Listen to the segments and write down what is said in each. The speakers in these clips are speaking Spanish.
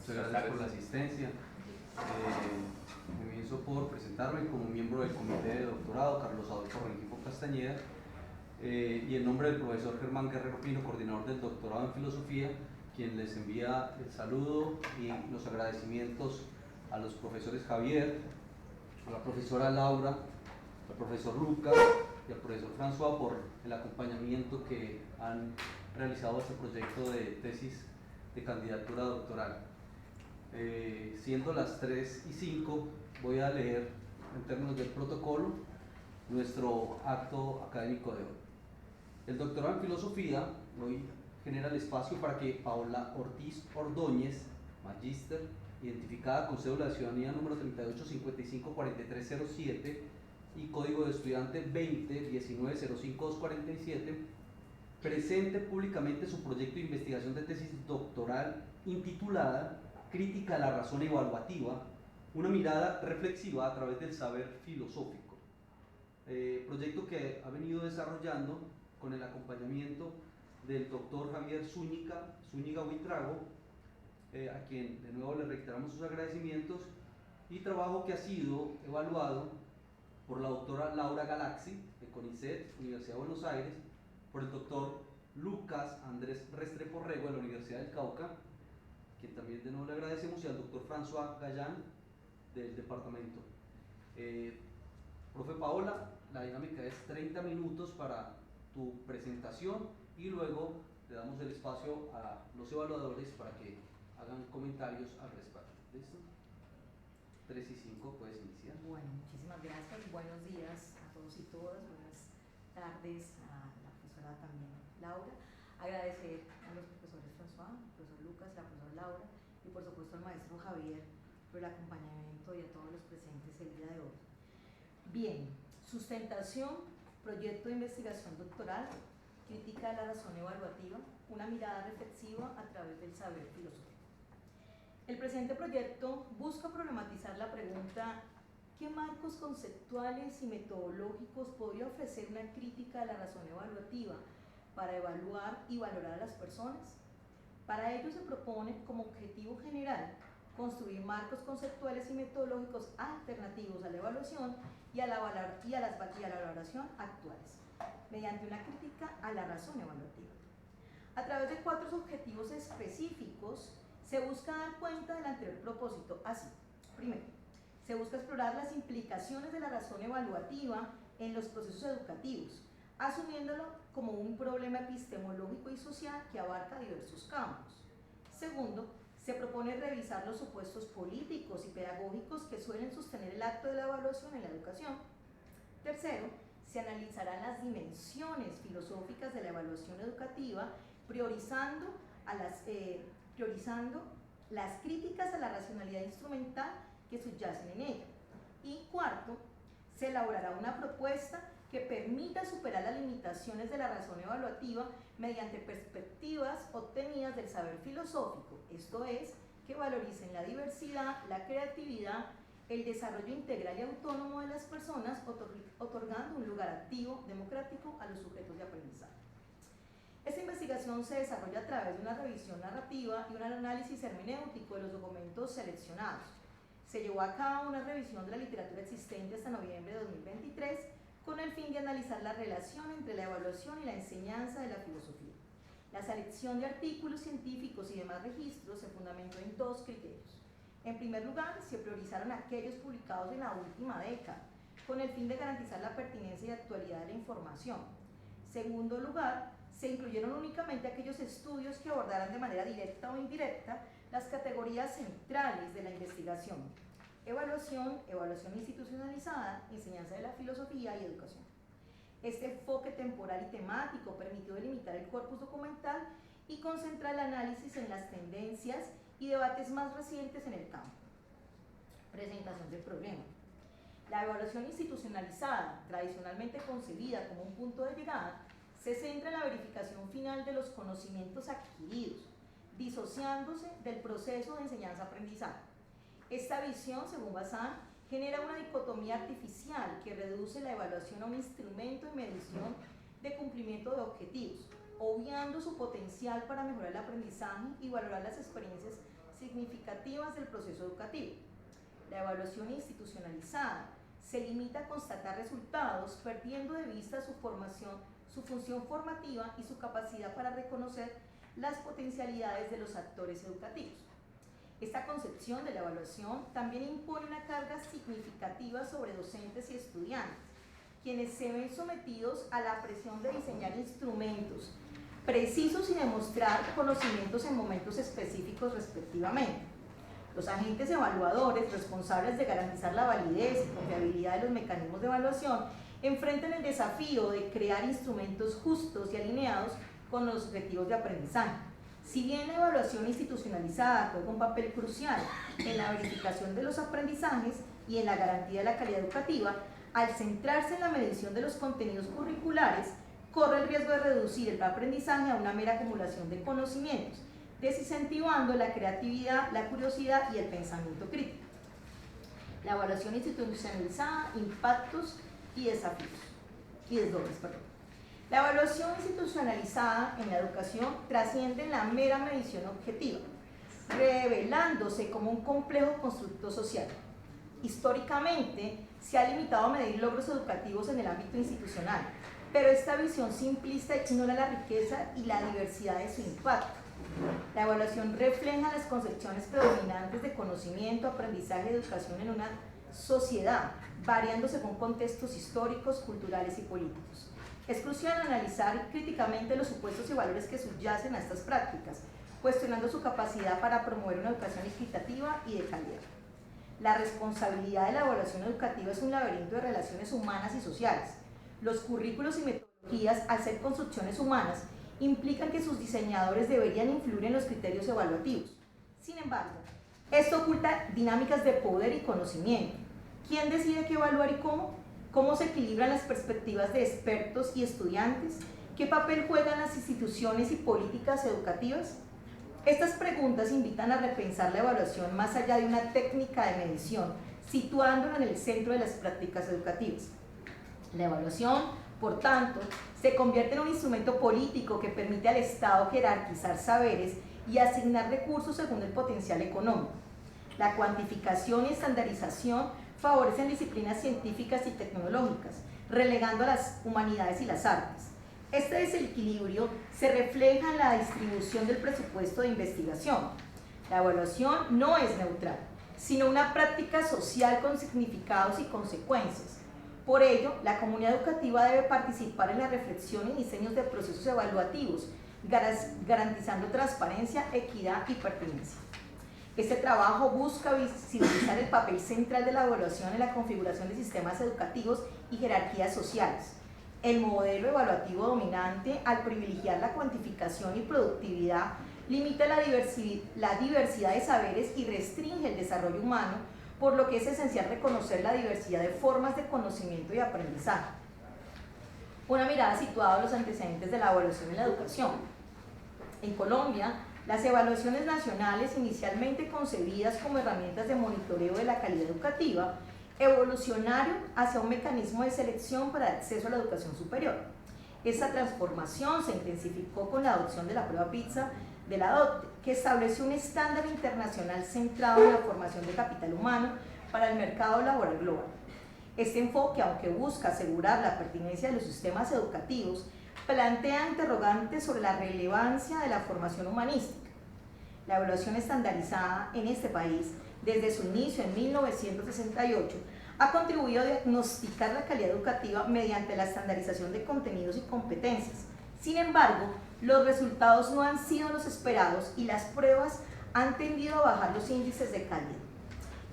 Muchas gracias por la asistencia. Comienzo por presentarme como miembro del comité de doctorado Carlos Adolfo Rengifo Castañeda y en nombre del profesor Germán Guerrero Pino, coordinador del doctorado en filosofía, quien les envía el saludo y los agradecimientos a los profesores Javier, a la profesora Laura, al profesor Lucas y al profesor François por el acompañamiento que han realizado a este proyecto de tesis de candidatura doctoral. Siendo las 3:05, voy a leer en términos del protocolo nuestro acto académico de hoy. El doctorado en filosofía hoy genera el espacio para que Paola Ortiz Ordóñez, magíster, identificada con cédula de ciudadanía número 38554307 y código de estudiante 201905-247, presente públicamente su proyecto de investigación de tesis doctoral intitulada Crítica a la razón evaluativa, una mirada reflexiva a través del saber filosófico. Proyecto que ha venido desarrollando con el acompañamiento del doctor Javier Zúñiga Huitrago, a quien de nuevo le reiteramos sus agradecimientos, y trabajo que ha sido evaluado por la doctora Laura Galaxi, de CONICET, Universidad de Buenos Aires, por el doctor Lucas Andrés Restrepo Rego, de la Universidad del Cauca, quien también de nuevo le agradecemos, y al doctor François Galland, del departamento. Profe Paola, la dinámica es 30 minutos para tu presentación y luego le damos el espacio a los evaluadores para que hagan comentarios al respecto. ¿Listo? 3:05, puedes iniciar. Bueno, muchísimas gracias, buenos días a todos y todas, buenas tardes a la profesora también Laura. Agradecer a los profesores François, al profesor Lucas, a la profesora Laura y por supuesto al maestro Javier por el acompañamiento y a todos los presentes el día de hoy. Bien, sustentación, proyecto de investigación doctoral, crítica de la razón evaluativa, una mirada reflexiva a través del saber filosófico. El presente proyecto busca problematizar la pregunta: ¿qué marcos conceptuales y metodológicos podría ofrecer una crítica a la razón evaluativa para evaluar y valorar a las personas? Para ello se propone como objetivo general construir marcos conceptuales y metodológicos alternativos a la evaluación y a la valoración actuales, mediante una crítica a la razón evaluativa. A través de 4 objetivos específicos se busca dar cuenta del anterior propósito así. Primero, se busca explorar las implicaciones de la razón evaluativa en los procesos educativos, asumiéndolo como un problema epistemológico y social que abarca diversos campos. Segundo, se propone revisar los supuestos políticos y pedagógicos que suelen sostener el acto de la evaluación en la educación. Tercero, se analizarán las dimensiones filosóficas de la evaluación educativa, priorizando las críticas a la racionalidad instrumental que subyacen en ella. Y cuarto, se elaborará una propuesta que permita superar las limitaciones de la razón evaluativa mediante perspectivas obtenidas del saber filosófico, esto es, que valoricen la diversidad, la creatividad, el desarrollo integral y autónomo de las personas, otorgando un lugar activo, democrático a los sujetos de aprendizaje. Esta investigación se desarrolla a través de una revisión narrativa y un análisis hermenéutico de los documentos seleccionados. Se llevó a cabo una revisión de la literatura existente hasta noviembre de 2023 con el fin de analizar la relación entre la evaluación y la enseñanza de la filosofía. La selección de artículos científicos y demás registros se fundamentó en 2 criterios. En primer lugar, se priorizaron aquellos publicados en la última década, con el fin de garantizar la pertinencia y actualidad de la información. Segundo lugar, se incluyeron únicamente aquellos estudios que abordaran de manera directa o indirecta las categorías centrales de la investigación: evaluación, evaluación institucionalizada, enseñanza de la filosofía y educación. Este enfoque temporal y temático permitió delimitar el corpus documental y concentrar el análisis en las tendencias y debates más recientes en el campo. Presentación del problema. La evaluación institucionalizada, tradicionalmente concebida como un punto de llegada, se centra en la verificación final de los conocimientos adquiridos, disociándose del proceso de enseñanza-aprendizaje. Esta visión, según Bazán, genera una dicotomía artificial que reduce la evaluación a un instrumento de medición de cumplimiento de objetivos, obviando su potencial para mejorar el aprendizaje y valorar las experiencias significativas del proceso educativo. La evaluación institucionalizada se limita a constatar resultados, perdiendo de vista su función formativa y su capacidad para reconocer las potencialidades de los actores educativos. Esta concepción de la evaluación también impone una carga significativa sobre docentes y estudiantes, quienes se ven sometidos a la presión de diseñar instrumentos precisos y demostrar conocimientos en momentos específicos respectivamente. Los agentes evaluadores, responsables de garantizar la validez y confiabilidad de los mecanismos de evaluación, enfrentan el desafío de crear instrumentos justos y alineados con los objetivos de aprendizaje. Si bien la evaluación institucionalizada juega un papel crucial en la verificación de los aprendizajes y en la garantía de la calidad educativa, al centrarse en la medición de los contenidos curriculares, corre el riesgo de reducir el aprendizaje a una mera acumulación de conocimientos, desincentivando la creatividad, la curiosidad y el pensamiento crítico. La evaluación institucionalizada, impactos y desafíos, La evaluación institucionalizada en la educación trasciende la mera medición objetiva, revelándose como un complejo constructo social. Históricamente, se ha limitado a medir logros educativos en el ámbito institucional, pero esta visión simplista ignora la riqueza y la diversidad de su impacto. La evaluación refleja las concepciones predominantes de conocimiento, aprendizaje y educación en una sociedad, variando según contextos históricos, culturales y políticos. Es crucial analizar críticamente los supuestos y valores que subyacen a estas prácticas, cuestionando su capacidad para promover una educación equitativa y de calidad. La responsabilidad de la evaluación educativa es un laberinto de relaciones humanas y sociales. Los currículos y metodologías, al ser construcciones humanas, implican que sus diseñadores deberían influir en los criterios evaluativos. Sin embargo, esto oculta dinámicas de poder y conocimiento. ¿Quién decide qué evaluar y cómo? ¿Cómo se equilibran las perspectivas de expertos y estudiantes? ¿Qué papel juegan las instituciones y políticas educativas? Estas preguntas invitan a repensar la evaluación más allá de una técnica de medición, situándola en el centro de las prácticas educativas. La evaluación, por tanto, se convierte en un instrumento político que permite al Estado jerarquizar saberes y asignar recursos según el potencial económico. La cuantificación y estandarización favorecen disciplinas científicas y tecnológicas, relegando a las humanidades y las artes. Este desequilibrio se refleja en la distribución del presupuesto de investigación. La evaluación no es neutral, sino una práctica social con significados y consecuencias. Por ello, la comunidad educativa debe participar en la reflexión y diseños de procesos evaluativos, garantizando transparencia, equidad y pertinencia. Este trabajo busca visibilizar el papel central de la evaluación en la configuración de sistemas educativos y jerarquías sociales. El modelo evaluativo dominante, al privilegiar la cuantificación y productividad, limita la diversidad de saberes y restringe el desarrollo humano, por lo que es esencial reconocer la diversidad de formas de conocimiento y aprendizaje. Una mirada situada a los antecedentes de la evaluación en la educación. En Colombia, las evaluaciones nacionales, inicialmente concebidas como herramientas de monitoreo de la calidad educativa, evolucionaron hacia un mecanismo de selección para el acceso a la educación superior. Esta transformación se intensificó con la adopción de la prueba PISA de la DOCDE, que estableció un estándar internacional centrado en la formación de capital humano para el mercado laboral global. Este enfoque, aunque busca asegurar la pertinencia de los sistemas educativos, plantea interrogantes sobre la relevancia de la formación humanística. La evaluación estandarizada en este país, desde su inicio en 1968, ha contribuido a diagnosticar la calidad educativa mediante la estandarización de contenidos y competencias. Sin embargo, los resultados no han sido los esperados y las pruebas han tendido a bajar los índices de calidad.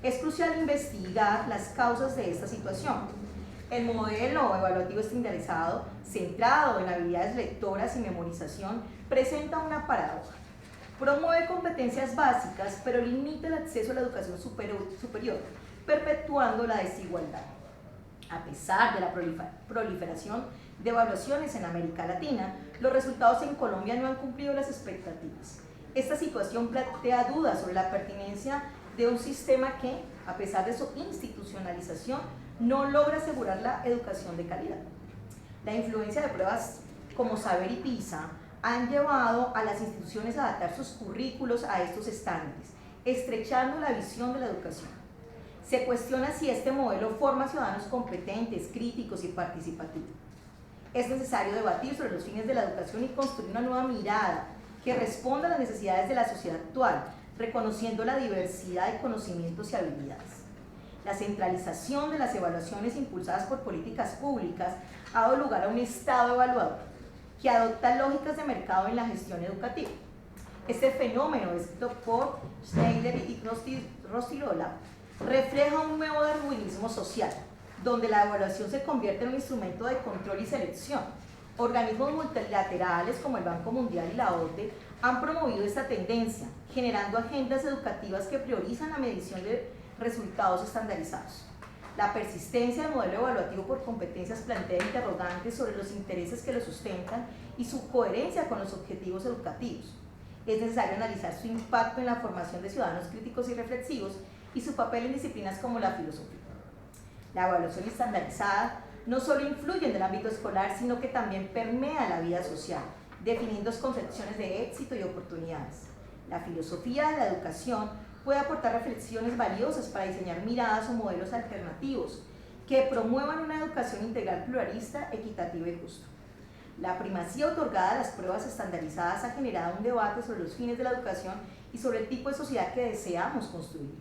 Es crucial investigar las causas de esta situación. El modelo evaluativo estandarizado, centrado en habilidades lectoras y memorización, presenta una paradoja. Promueve competencias básicas, pero limita el acceso a la educación superior, perpetuando la desigualdad. A pesar de la proliferación de evaluaciones en América Latina, los resultados en Colombia no han cumplido las expectativas. Esta situación plantea dudas sobre la pertinencia de un sistema que, a pesar de su institucionalización, no logra asegurar la educación de calidad. La influencia de pruebas como Saber y PISA han llevado a las instituciones a adaptar sus currículos a estos estándares, estrechando la visión de la educación. Se cuestiona si este modelo forma ciudadanos competentes, críticos y participativos. Es necesario debatir sobre los fines de la educación y construir una nueva mirada que responda a las necesidades de la sociedad actual, reconociendo la diversidad de conocimientos y habilidades. La centralización de las evaluaciones impulsadas por políticas públicas ha dado lugar a un Estado evaluador que adopta lógicas de mercado en la gestión educativa. Este fenómeno, descrito por Schneider y Rostirola, refleja un nuevo darwinismo social, donde la evaluación se convierte en un instrumento de control y selección. Organismos multilaterales como el Banco Mundial y la OCDE han promovido esta tendencia, generando agendas educativas que priorizan la medición de resultados estandarizados. La persistencia del modelo evaluativo por competencias plantea interrogantes sobre los intereses que lo sustentan y su coherencia con los objetivos educativos. Es necesario analizar su impacto en la formación de ciudadanos críticos y reflexivos y su papel en disciplinas como la filosofía. La evaluación estandarizada no solo influye en el ámbito escolar, sino que también permea la vida social, definiendo concepciones de éxito y oportunidades. La filosofía de la educación puede aportar reflexiones valiosas para diseñar miradas o modelos alternativos que promuevan una educación integral pluralista, equitativa y justa. La primacía otorgada a las pruebas estandarizadas ha generado un debate sobre los fines de la educación y sobre el tipo de sociedad que deseamos construir.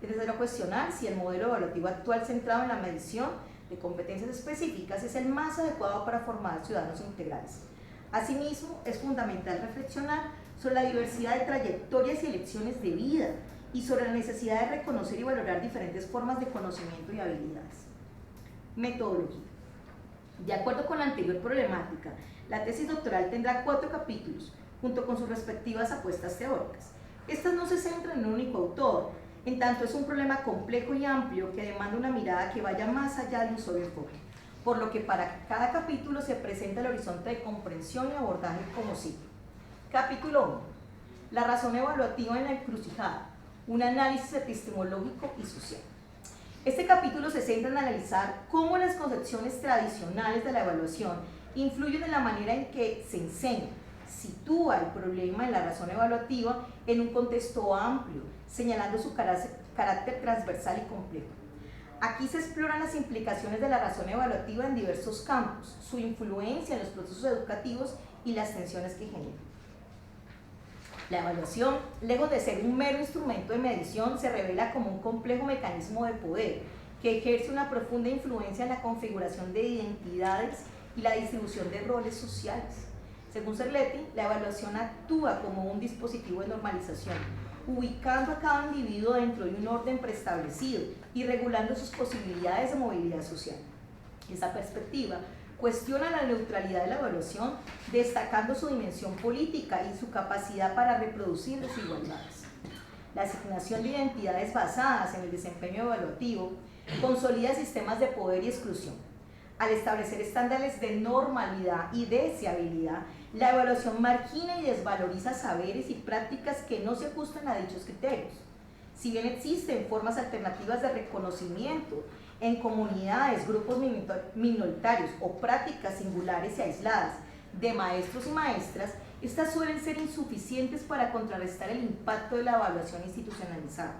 Es necesario cuestionar si el modelo evaluativo actual centrado en la medición de competencias específicas es el más adecuado para formar ciudadanos integrales. Asimismo, es fundamental reflexionar sobre la diversidad de trayectorias y elecciones de vida y sobre la necesidad de reconocer y valorar diferentes formas de conocimiento y habilidades. Metodología. De acuerdo con la anterior problemática, la tesis doctoral tendrá 4 capítulos, junto con sus respectivas apuestas teóricas. Estas no se centran en un único autor, en tanto es un problema complejo y amplio que demanda una mirada que vaya más allá de un solo enfoque, por lo que para cada capítulo se presenta el horizonte de comprensión y abordaje como sigue. Capítulo 1. La razón evaluativa en la encrucijada, un análisis epistemológico y social. Este capítulo se centra en analizar cómo las concepciones tradicionales de la evaluación influyen en la manera en que se enseña. Sitúa el problema en la razón evaluativa en un contexto amplio, señalando su carácter transversal y complejo. Aquí se exploran las implicaciones de la razón evaluativa en diversos campos, su influencia en los procesos educativos y las tensiones que genera. La evaluación, lejos de ser un mero instrumento de medición, se revela como un complejo mecanismo de poder que ejerce una profunda influencia en la configuración de identidades y la distribución de roles sociales. Según Cerletti, la evaluación actúa como un dispositivo de normalización, ubicando a cada individuo dentro de un orden preestablecido y regulando sus posibilidades de movilidad social. Esa perspectiva cuestiona la neutralidad de la evaluación, destacando su dimensión política y su capacidad para reproducir desigualdades. La asignación de identidades basadas en el desempeño evaluativo consolida sistemas de poder y exclusión. Al establecer estándares de normalidad y deseabilidad, la evaluación margina y desvaloriza saberes y prácticas que no se ajustan a dichos criterios. Si bien existen formas alternativas de reconocimiento en comunidades, grupos minoritarios o prácticas singulares y aisladas de maestros y maestras, estas suelen ser insuficientes para contrarrestar el impacto de la evaluación institucionalizada.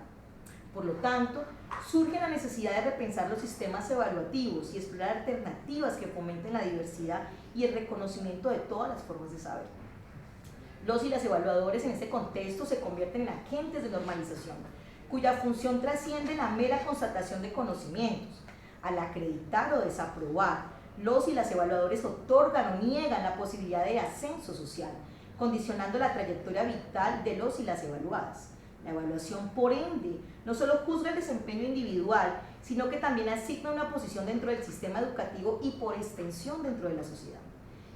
Por lo tanto, surge la necesidad de repensar los sistemas evaluativos y explorar alternativas que fomenten la diversidad y el reconocimiento de todas las formas de saber. Los y las evaluadores en este contexto se convierten en agentes de normalización, cuya función trasciende la mera constatación de conocimientos. Al acreditar o desaprobar, los y las evaluadores otorgan o niegan la posibilidad de ascenso social, condicionando la trayectoria vital de los y las evaluadas. La evaluación, por ende, no solo juzga el desempeño individual, sino que también asigna una posición dentro del sistema educativo y por extensión dentro de la sociedad.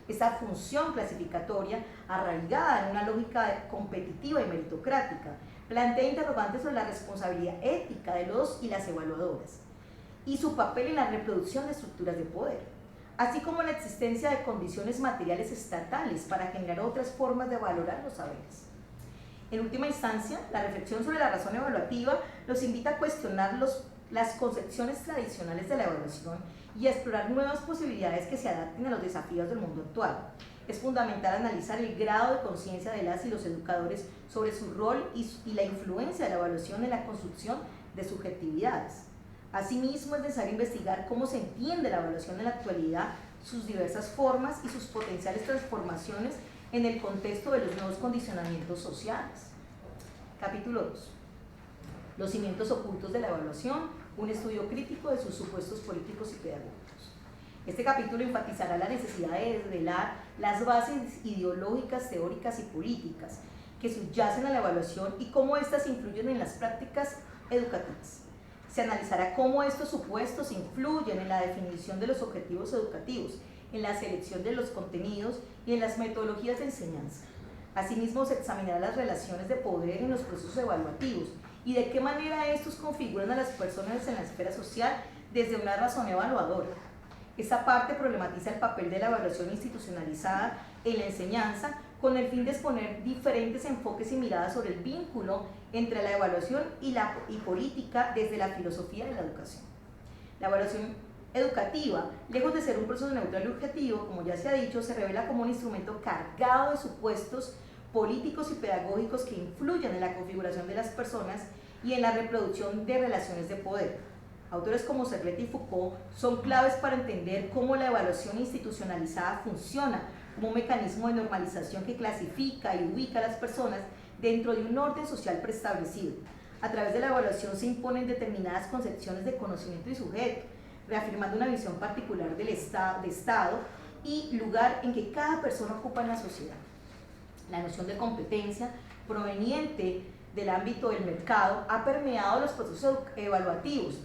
Esta función clasificatoria, arraigada en una lógica competitiva y meritocrática, plantea interrogantes sobre la responsabilidad ética de los y las evaluadoras y su papel en la reproducción de estructuras de poder, así como la existencia de condiciones materiales estatales para generar otras formas de valorar los saberes. En última instancia, la reflexión sobre la razón evaluativa nos invita a cuestionar las concepciones tradicionales de la evaluación y a explorar nuevas posibilidades que se adapten a los desafíos del mundo actual. es fundamental analizar el grado de conciencia de las y los educadores sobre su rol y la influencia de la evaluación en la construcción de subjetividades. Asimismo, es necesario investigar cómo se entiende la evaluación en la actualidad, sus diversas formas y sus potenciales transformaciones en el contexto de los nuevos condicionamientos sociales. Capítulo 2. Los cimientos ocultos de la evaluación, un estudio crítico de sus supuestos políticos y pedagógicos. Este capítulo enfatizará la necesidad de desvelar las bases ideológicas, teóricas y políticas que subyacen a la evaluación y cómo éstas influyen en las prácticas educativas. Se analizará cómo estos supuestos influyen en la definición de los objetivos educativos, en la selección de los contenidos y en las metodologías de enseñanza. Asimismo, se examinará las relaciones de poder en los procesos evaluativos y de qué manera estos configuran a las personas en la esfera social desde una razón evaluadora. Esta parte problematiza el papel de la evaluación institucionalizada en la enseñanza con el fin de exponer diferentes enfoques y miradas sobre el vínculo entre la evaluación y política desde la filosofía de la educación. La evaluación educativa, lejos de ser un proceso neutral y objetivo, como ya se ha dicho, se revela como un instrumento cargado de supuestos políticos y pedagógicos que influyen en la configuración de las personas y en la reproducción de relaciones de poder. Autores como Serletti y Foucault son claves para entender cómo la evaluación institucionalizada funciona como un mecanismo de normalización que clasifica y ubica a las personas dentro de un orden social preestablecido. A través de la evaluación se imponen determinadas concepciones de conocimiento y sujeto, reafirmando una visión particular del Estado y lugar en que cada persona ocupa en la sociedad. La noción de competencia proveniente del ámbito del mercado ha permeado los procesos evaluativos,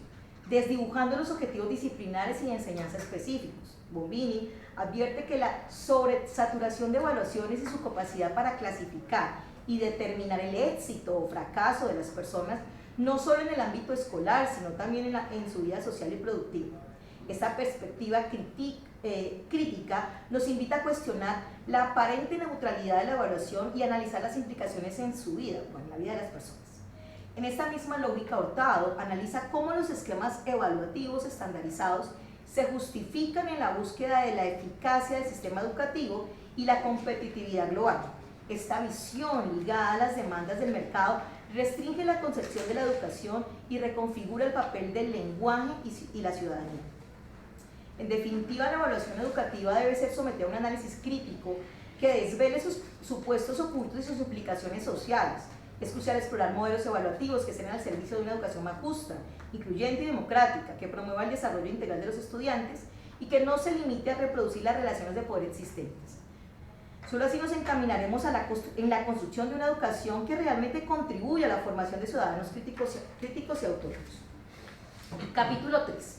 desdibujando los objetivos disciplinares y de enseñanza específicos. Bombini advierte que la sobresaturación de evaluaciones y su capacidad para clasificar y determinar el éxito o fracaso de las personas no solo en el ámbito escolar, sino también en su vida social y productiva. Esta perspectiva crítica nos invita a cuestionar la aparente neutralidad de la evaluación y analizar las implicaciones en su vida, o en la vida de las personas. En esta misma lógica, Hurtado analiza cómo los esquemas evaluativos estandarizados se justifican en la búsqueda de la eficacia del sistema educativo y la competitividad global. Esta visión ligada a las demandas del mercado restringe la concepción de la educación y reconfigura el papel del lenguaje y la ciudadanía. En definitiva, la evaluación educativa debe ser sometida a un análisis crítico que desvele sus supuestos ocultos y sus implicaciones sociales. Es crucial explorar modelos evaluativos que estén al servicio de una educación más justa, incluyente y democrática, que promueva el desarrollo integral de los estudiantes y que no se limite a reproducir las relaciones de poder existentes. Solo así nos encaminaremos en la construcción de una educación que realmente contribuya a la formación de ciudadanos críticos y autónomos. Capítulo 3.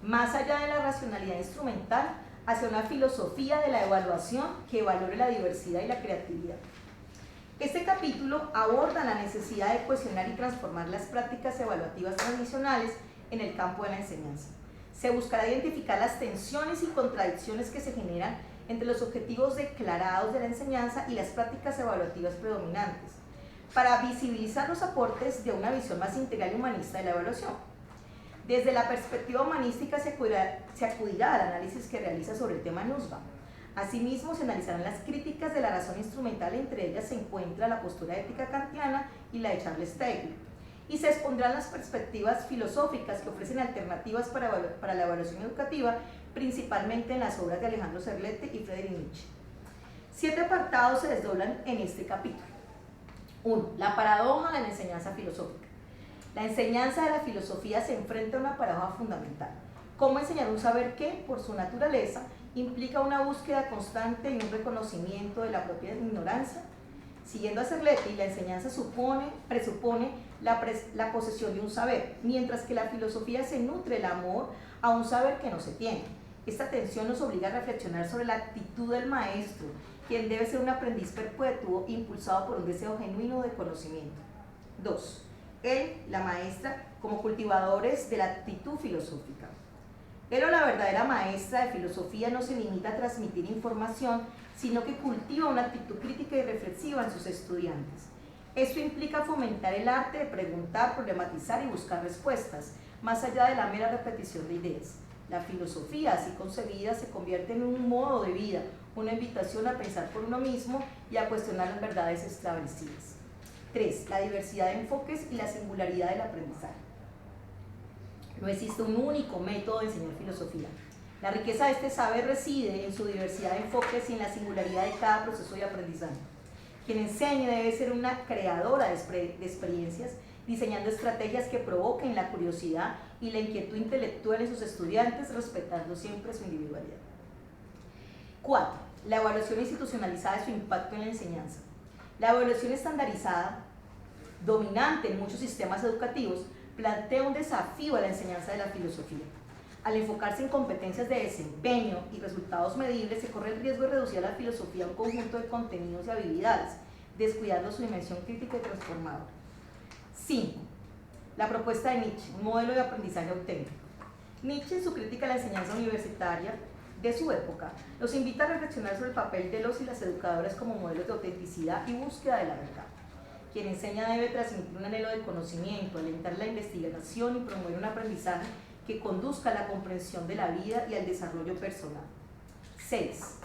Más allá de la racionalidad instrumental, hacia una filosofía de la evaluación que valore la diversidad y la creatividad. Este capítulo aborda la necesidad de cuestionar y transformar las prácticas evaluativas tradicionales en el campo de la enseñanza. Se buscará identificar las tensiones y contradicciones que se generan entre los objetivos declarados de la enseñanza y las prácticas evaluativas predominantes, para visibilizar los aportes de una visión más integral y humanista de la evaluación. Desde la perspectiva humanística se acudirá al análisis que realiza sobre el tema Nussbaum. Asimismo, se analizarán las críticas de la razón instrumental, entre ellas se encuentra la postura ética kantiana y la de Charles Taylor, y se expondrán las perspectivas filosóficas que ofrecen alternativas para la evaluación educativa, principalmente en las obras de Alejandro Serletti y Friedrich Nietzsche. 7 apartados se desdoblan en este capítulo. 1. La paradoja de la enseñanza filosófica. La enseñanza de la filosofía se enfrenta a una paradoja fundamental. ¿Cómo enseñar un saber que, por su naturaleza, implica una búsqueda constante y un reconocimiento de la propia ignorancia? Siguiendo a Serletti, la enseñanza presupone la posesión de un saber, mientras que la filosofía se nutre del amor a un saber que no se tiene. Esta tensión nos obliga a reflexionar sobre la actitud del maestro, quien debe ser un aprendiz perpetuo impulsado por un deseo genuino de conocimiento. 2. Él, la maestra, como cultivadores de la actitud filosófica. Él o la verdadera maestra de filosofía no se limita a transmitir información, sino que cultiva una actitud crítica y reflexiva en sus estudiantes. Esto implica fomentar el arte de preguntar, problematizar y buscar respuestas, más allá de la mera repetición de ideas. La filosofía, así concebida, se convierte en un modo de vida, una invitación a pensar por uno mismo y a cuestionar las verdades establecidas. 3. La diversidad de enfoques y la singularidad del aprendizaje. No existe un único método de enseñar filosofía. La riqueza de este saber reside en su diversidad de enfoques y en la singularidad de cada proceso de aprendizaje. Quien enseñe debe ser una creadora de experiencias, diseñando estrategias que provoquen la curiosidad y la inquietud intelectual en sus estudiantes, respetando siempre su individualidad. 4. La evaluación institucionalizada y su impacto en la enseñanza. La evaluación estandarizada, dominante en muchos sistemas educativos, plantea un desafío a la enseñanza de la filosofía. Al enfocarse en competencias de desempeño y resultados medibles, se corre el riesgo de reducir a la filosofía a un conjunto de contenidos y habilidades, descuidando su dimensión crítica y transformadora. 5. La propuesta de Nietzsche, un modelo de aprendizaje auténtico. Nietzsche, en su crítica a la enseñanza universitaria de su época, nos invita a reflexionar sobre el papel de los y las educadoras como modelos de autenticidad y búsqueda de la verdad. Quien enseña debe transmitir un anhelo de conocimiento, alentar la investigación y promover un aprendizaje que conduzca a la comprensión de la vida y al desarrollo personal. 6.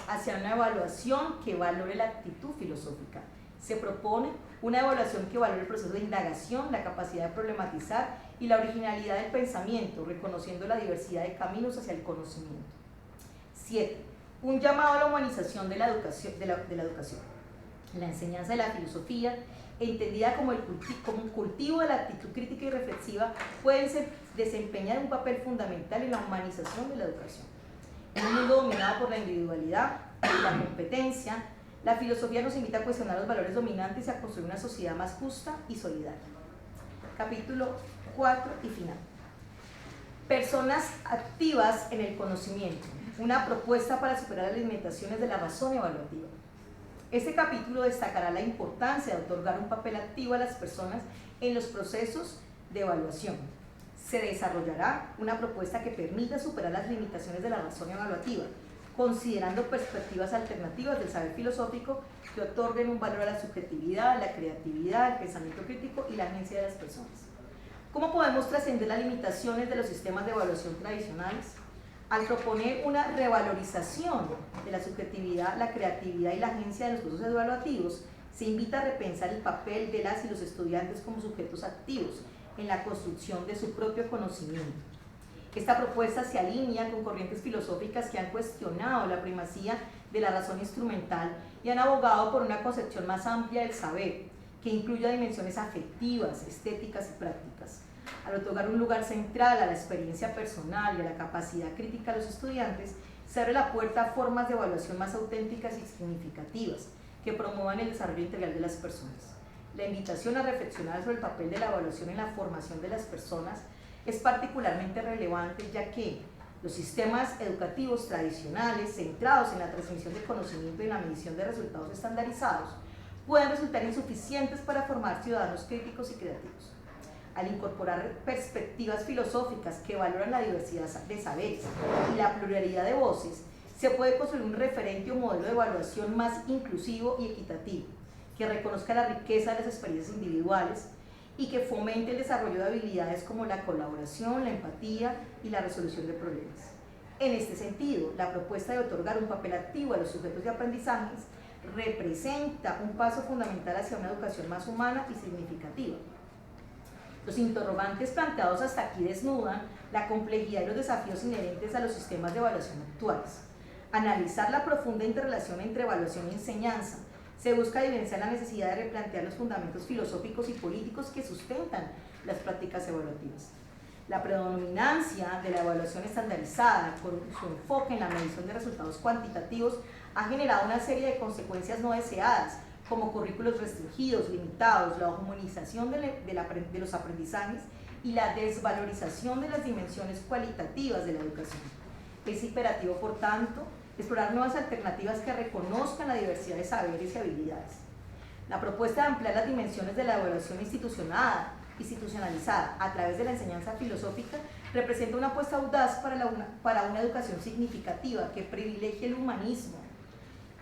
Hacia una evaluación que valore la actitud filosófica. Se propone una evaluación que valore el proceso de indagación, la capacidad de problematizar y la originalidad del pensamiento, reconociendo la diversidad de caminos hacia el conocimiento. 7. Un llamado a la humanización de la educación. La enseñanza de la filosofía, entendida como un cultivo de la actitud crítica y reflexiva, puede desempeñar un papel fundamental en la humanización de la educación. En un mundo dominado por la individualidad y la competencia, la filosofía nos invita a cuestionar los valores dominantes y a construir una sociedad más justa y solidaria. Capítulo 4 y final. Personas activas en el conocimiento. Una propuesta para superar las limitaciones de la razón evaluativa. Este capítulo destacará la importancia de otorgar un papel activo a las personas en los procesos de evaluación. Se desarrollará una propuesta que permita superar las limitaciones de la razón evaluativa, considerando perspectivas alternativas del saber filosófico que otorguen un valor a la subjetividad, la creatividad, el pensamiento crítico y la agencia de las personas. ¿Cómo podemos trascender las limitaciones de los sistemas de evaluación tradicionales? Al proponer una revalorización de la subjetividad, la creatividad y la agencia de los procesos evaluativos, se invita a repensar el papel de las y los estudiantes como sujetos activos en la construcción de su propio conocimiento. Esta propuesta se alinea con corrientes filosóficas que han cuestionado la primacía de la razón instrumental y han abogado por una concepción más amplia del saber, que incluya dimensiones afectivas, estéticas y prácticas. Al otorgar un lugar central a la experiencia personal y a la capacidad crítica de los estudiantes, se abre la puerta a formas de evaluación más auténticas y significativas que promuevan el desarrollo integral de las personas. La invitación a reflexionar sobre el papel de la evaluación en la formación de las personas es particularmente relevante, ya que los sistemas educativos tradicionales centrados en la transmisión de conocimiento y la medición de resultados estandarizados pueden resultar insuficientes para formar ciudadanos críticos y creativos. Al incorporar perspectivas filosóficas que valoran la diversidad de saberes y la pluralidad de voces, se puede construir un referente o modelo de evaluación más inclusivo y equitativo, que reconozca la riqueza de las experiencias individuales y que fomente el desarrollo de habilidades como la colaboración, la empatía y la resolución de problemas. En este sentido, la propuesta de otorgar un papel activo a los sujetos de aprendizajes representa un paso fundamental hacia una educación más humana y significativa. Los interrogantes planteados hasta aquí desnudan la complejidad y los desafíos inherentes a los sistemas de evaluación actuales. Analizar la profunda interrelación entre evaluación y enseñanza, se busca evidenciar la necesidad de replantear los fundamentos filosóficos y políticos que sustentan las prácticas evaluativas. La predominancia de la evaluación estandarizada, por su enfoque en la medición de resultados cuantitativos, ha generado una serie de consecuencias no deseadas, como currículos restringidos, limitados, la homogenización de los aprendizajes y la desvalorización de las dimensiones cualitativas de la educación. Es imperativo, por tanto, explorar nuevas alternativas que reconozcan la diversidad de saberes y habilidades. La propuesta de ampliar las dimensiones de la evaluación institucionalizada a través de la enseñanza filosófica representa una apuesta audaz para una educación significativa que privilegie el humanismo.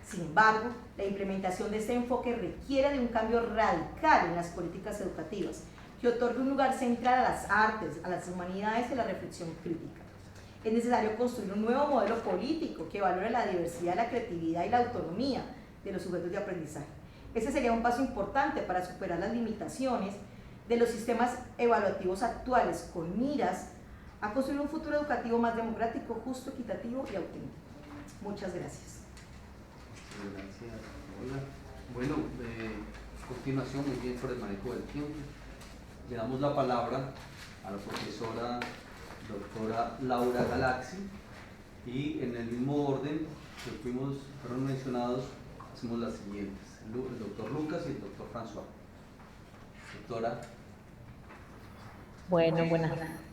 Sin embargo, la implementación de este enfoque requiere de un cambio radical en las políticas educativas, que otorgue un lugar central a las artes, a las humanidades y a la reflexión crítica. Es necesario construir un nuevo modelo político que valore la diversidad, la creatividad y la autonomía de los sujetos de aprendizaje. Ese sería un paso importante para superar las limitaciones de los sistemas evaluativos actuales, con miras a construir un futuro educativo más democrático, justo, equitativo y auténtico. Muchas gracias. Gracias. Hola. Bueno, a continuación, muy bien por el manejo del tiempo, le damos la palabra a la profesora doctora Laura Galaxy, y en el mismo orden que fueron mencionados, hacemos las siguientes: el doctor Lucas y el doctor François. Doctora. Bueno, buenas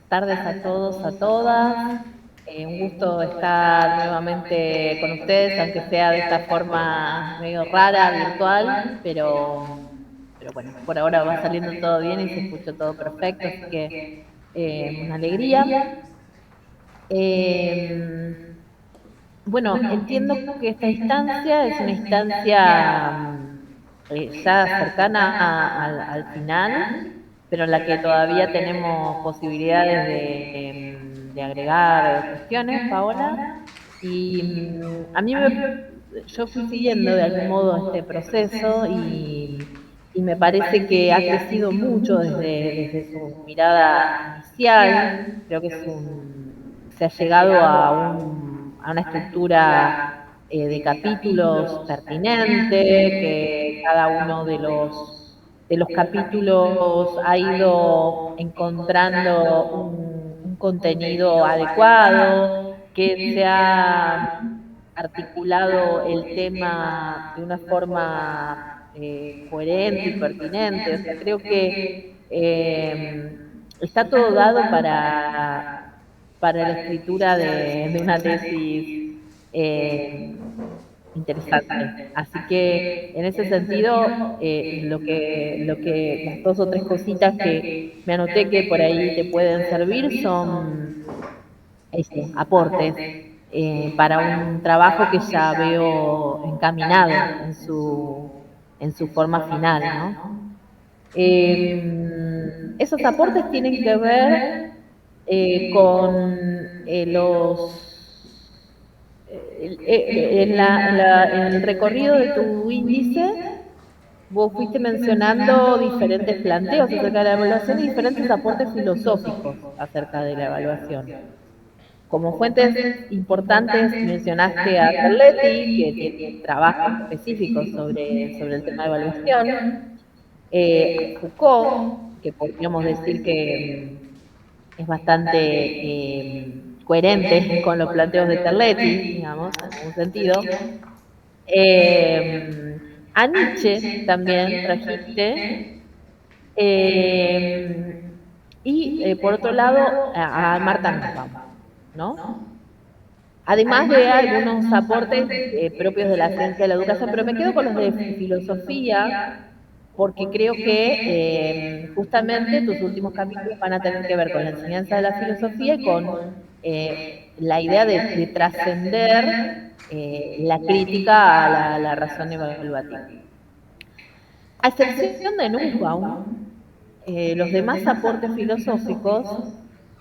tardes a todos, a todas. Un gusto estar nuevamente con ustedes, aunque sea de esta forma medio rara, virtual, pero bueno, por ahora va saliendo todo bien y se escucha todo perfecto, así que una alegría. Bueno, entiendo que esta instancia es una instancia ya cercana al final, pero en la que todavía tenemos posibilidades de agregar cuestiones, Paola. Y a mí yo fui siguiendo de algún modo este proceso y me parece que ha crecido mucho desde su mirada inicial. Creo que se ha llegado a una estructura de capítulos pertinente, que cada uno de los capítulos ha ido encontrando un contenido adecuado, que se ha articulado el tema de una forma coherente y pertinente. O sea, creo que está todo dado para la escritura de una tesis interesante. Así que en ese sentido, las dos o tres cositas que me anoté que por ahí te pueden servir son aportes para un trabajo que ya veo encaminado en su forma final, ¿no? Esos aportes tienen que ver con en el recorrido de tu índice. Vos fuiste mencionando diferentes planteos acerca de la evaluación y diferentes aportes filosóficos acerca de la evaluación. Como fuentes importantes mencionaste a Carletti, que tiene trabajos específicos sobre el tema de evaluación, Foucault, que podríamos decir que es bastante coherente con los planteos de Carletti, digamos, en algún sentido. A Nietzsche también trajiste, y por otro lado a Marta Nussbaum, ¿no? Además de algunos aportes propios de la ciencia de la educación, pero me quedo con los de filosofía, porque creo que justamente tus últimos capítulos van a tener que ver con la enseñanza de la filosofía y con la idea de trascender la crítica a la razón evaluativa. A excepción de Nussbaum, los demás aportes filosóficos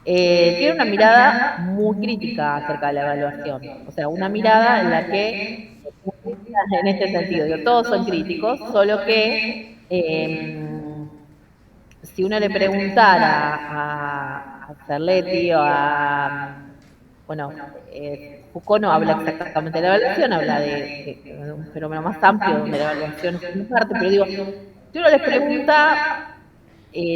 tienen una mirada muy crítica acerca de la evaluación. O sea, una mirada en la que, en este sentido, todos son críticos, solo que si uno le preguntara a Cerletti o a... Bueno, Foucault no habla exactamente de la evaluación, habla de un fenómeno más amplio donde la evaluación es una parte, pero digo, si uno les pregunta,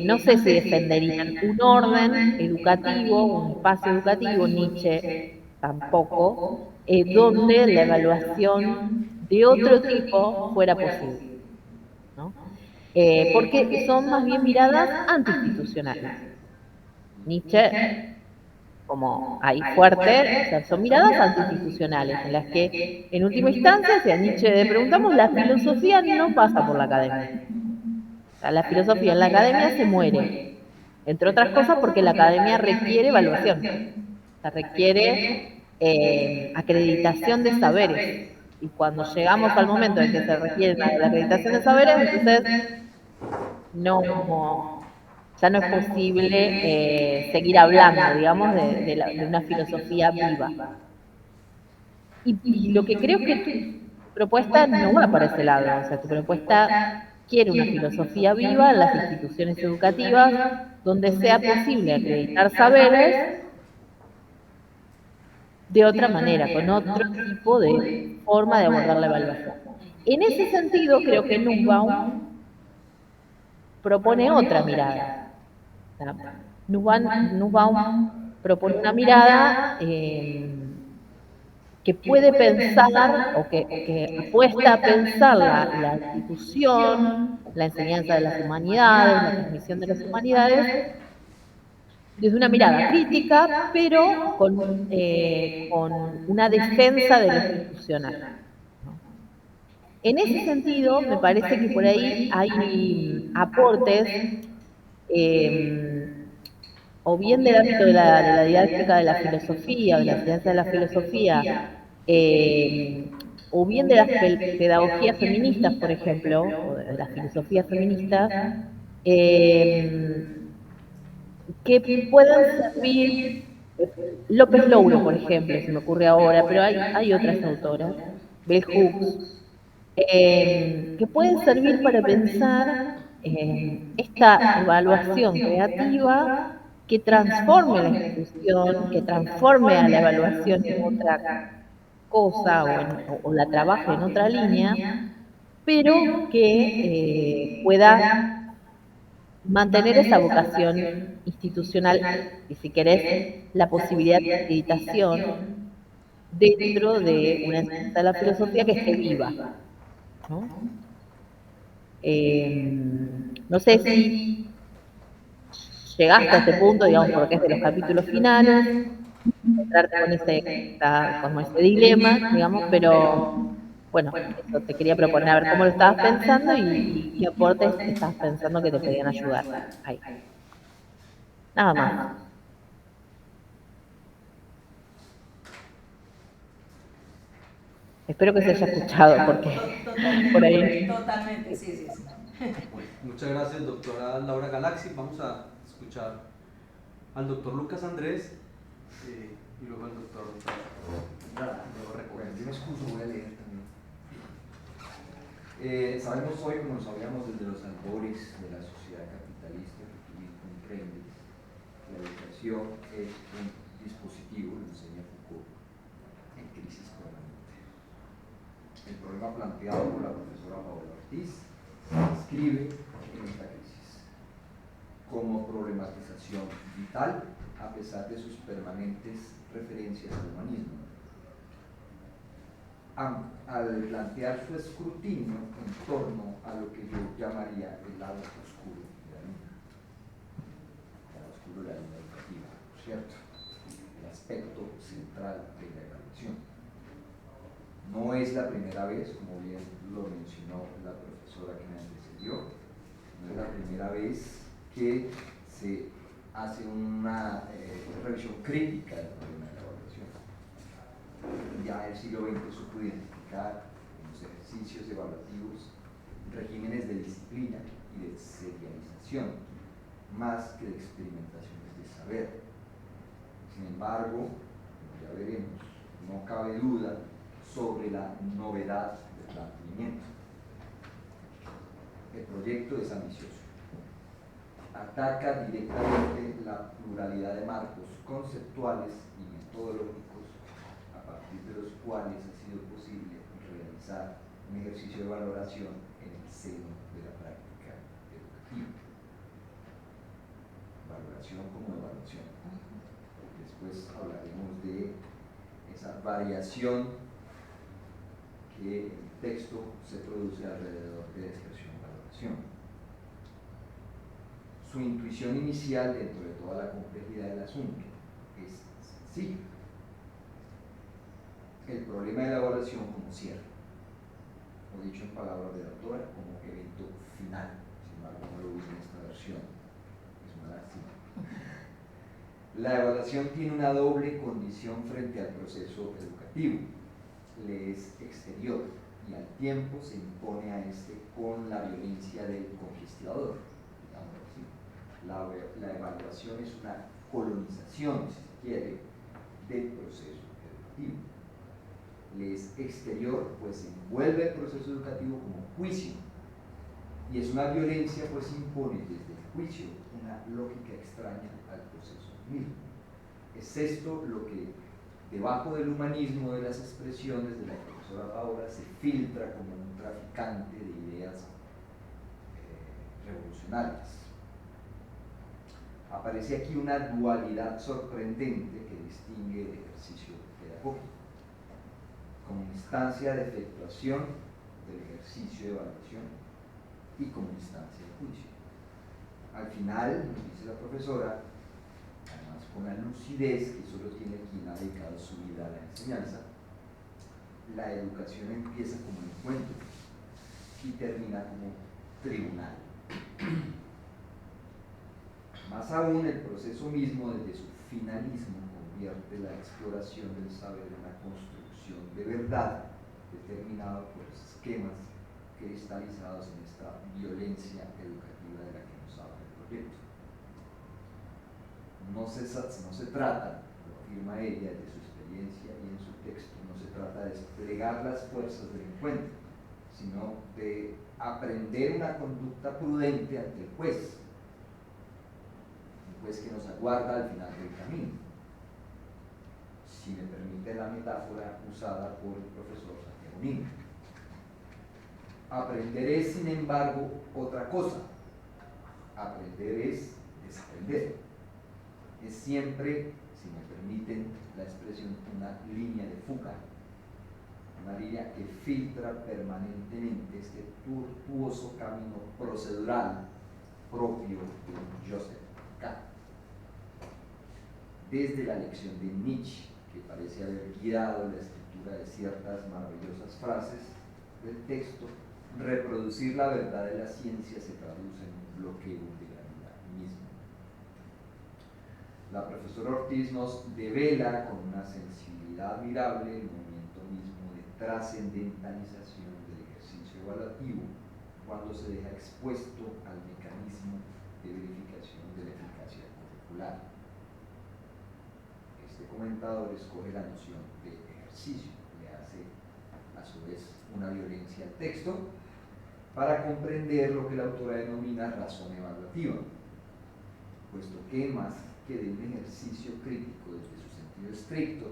no sé si defenderían un orden educativo, un espacio educativo, Nietzsche tampoco, donde la evaluación de otro tipo fuera posible, ¿no? Porque son más bien miradas antiinstitucionales. Nietzsche, como ahí fuerte, o sea, son miradas antiinstitucionales, en las que, en última instancia, si a Nietzsche le preguntamos, la filosofía no pasa por la academia. O sea, la filosofía en la academia se muere, entre otras cosas porque la academia requiere evaluación, o sea, requiere acreditación de saberes. Y cuando llegamos al momento en que se requiere la acreditación de saberes, entonces no ya no es posible seguir hablando, digamos, de una filosofía viva. Y lo que creo que tu propuesta no va para ese lado, o sea, tu propuesta quiere una filosofía viva en las instituciones educativas donde sea posible acreditar saberes de otra manera, con otro tipo de forma de abordar la evaluación. En ese sentido, creo que Nussbaum propone otra mirada. O sea, Nussbaum propone una mirada que puede pensar o que apuesta a pensar la institución, la enseñanza de las humanidades, la transmisión de las humanidades, desde una mirada crítica, pero con una defensa de lo institucional, ¿no? En ese sentido, me parece que por ahí hay aportes, eh, o bien del ámbito de la didáctica de la filosofía, o de la ciencia de la filosofía, eh, o bien de las pedagogías feministas, por ejemplo, o de las filosofías feministas, eh, que puedan servir. López Louro, por ejemplo, se me ocurre ahora, pero hay otras autoras, Bell Hooks, que pueden servir para pensar esta evaluación creativa que transforme la institución, que transforme a la evaluación en otra cosa o la trabaje en otra línea, pero que pueda mantener esa vocación institucional y, si querés, la posibilidad de acreditación dentro de una enseñanza de la filosofía que esté viva, ¿no? No sé si llegaste a este punto, digamos, porque es de los capítulos finales, encontrarte con como ese dilema, digamos, pero bueno, eso te quería proponer, a ver cómo lo estabas pensando y qué aportes estabas pensando que te podían ayudar ahí. Nada más. Espero que se haya escuchado, porque por ahí. Totalmente, sí, sí, sí. Bueno, muchas gracias, doctora Laura Galaxi. Vamos a escuchar al doctor Lucas Andrés y luego al doctor Bueno, yo me excuso, voy a leer también. Sabemos hoy, como lo sabíamos desde los albores de la sociedad capitalista que tuvimos comprende, que la educación es un dispositivo, lo enseña Foucault, en crisis permanente. El problema planteado por la profesora Paola Ortiz se inscribe en esta crisis como problematización vital a pesar de sus permanentes referencias al humanismo. Al plantear su escrutinio en torno a lo que yo llamaría el lado oscuro de la luna, el lado oscuro de la luna educativa, ¿cierto? El aspecto central de la evaluación. No es la primera vez, como bien lo mencionó la profesora que me antecedió, no es la primera vez que se hace una revisión crítica del problema de la evaluación. Ya el siglo XX supo identificar en los ejercicios evaluativos regímenes de disciplina y de serialización, más que de experimentaciones de saber. Sin embargo, como ya veremos, no cabe duda sobre la novedad del planteamiento. El proyecto es ambicioso. Ataca directamente la pluralidad de marcos conceptuales y metodológicos a partir de los cuales ha sido posible realizar un ejercicio de valoración en el seno de la práctica educativa. Valoración como evaluación. Después hablaremos de esa variación que en el texto se produce alrededor de la expresión valoración. Su intuición inicial dentro de toda la complejidad del asunto es sencilla. El problema de la evaluación como cierre, o dicho en palabras de la autora, como evento final. Sin embargo, no lo uso en esta versión, es una lástima. La evaluación tiene una doble condición frente al proceso educativo. Le es exterior y al tiempo se impone a este con la violencia del conquistador, digamos así. La evaluación es una colonización, si se quiere, del proceso educativo. Le es exterior, pues envuelve el proceso educativo como juicio, y es una violencia, pues impone desde el juicio una lógica extraña al proceso mismo. Es esto lo que debajo del humanismo de las expresiones de la profesora Paola se filtra como un traficante de ideas revolucionarias. Aparece aquí una dualidad sorprendente que distingue el ejercicio pedagógico como instancia de efectuación del ejercicio de evaluación y como instancia de juicio. Al final, nos dice la profesora, además con la lucidez que solo tiene quien ha dedicado su vida a la enseñanza, la educación empieza como encuentro y termina como tribunal. Más aún, el proceso mismo, desde su finalismo, convierte la exploración del saber en una construcción de verdad determinada por esquemas cristalizados en esta violencia educativa de la que nos habla el proyecto. No se trata, lo afirma ella desde su experiencia y en su texto, no se trata de desplegar las fuerzas del encuentro, sino de aprender una conducta prudente ante el juez, un juez que nos aguarda al final del camino, si me permite la metáfora usada por el profesor Santiago Niño. Aprender es, sin embargo, otra cosa. Aprender es desaprender. Es siempre, si me permiten la expresión, una línea de fuga, una línea que filtra permanentemente este tortuoso camino procedural propio de Joseph K. Desde la lección de Nietzsche, que parece haber guiado la escritura de ciertas maravillosas frases del texto, reproducir la verdad de la ciencia se traduce en un bloqueo de la vida misma. La profesora Ortiz nos devela con una sensibilidad admirable el movimiento mismo de trascendentalización del ejercicio evaluativo cuando se deja expuesto al mecanismo de verificación de la eficacia curricular. Este comentador escoge la noción de ejercicio, le hace a su vez una violencia al texto para comprender lo que la autora denomina razón evaluativa, puesto que más que de un ejercicio crítico desde su sentido estricto,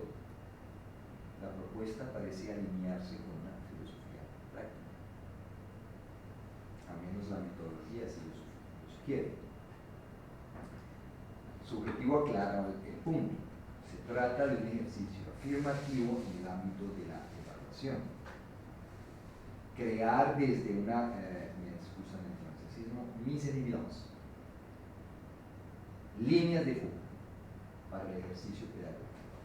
la propuesta parece alinearse con una filosofía práctica, a menos la metodología si lo sugiere. Su objetivo aclara el punto. Se trata de un ejercicio afirmativo en el ámbito de la evaluación. Crear desde una, me excusan el francesismo, mise en évidence, líneas de fuga para el ejercicio pedagógico.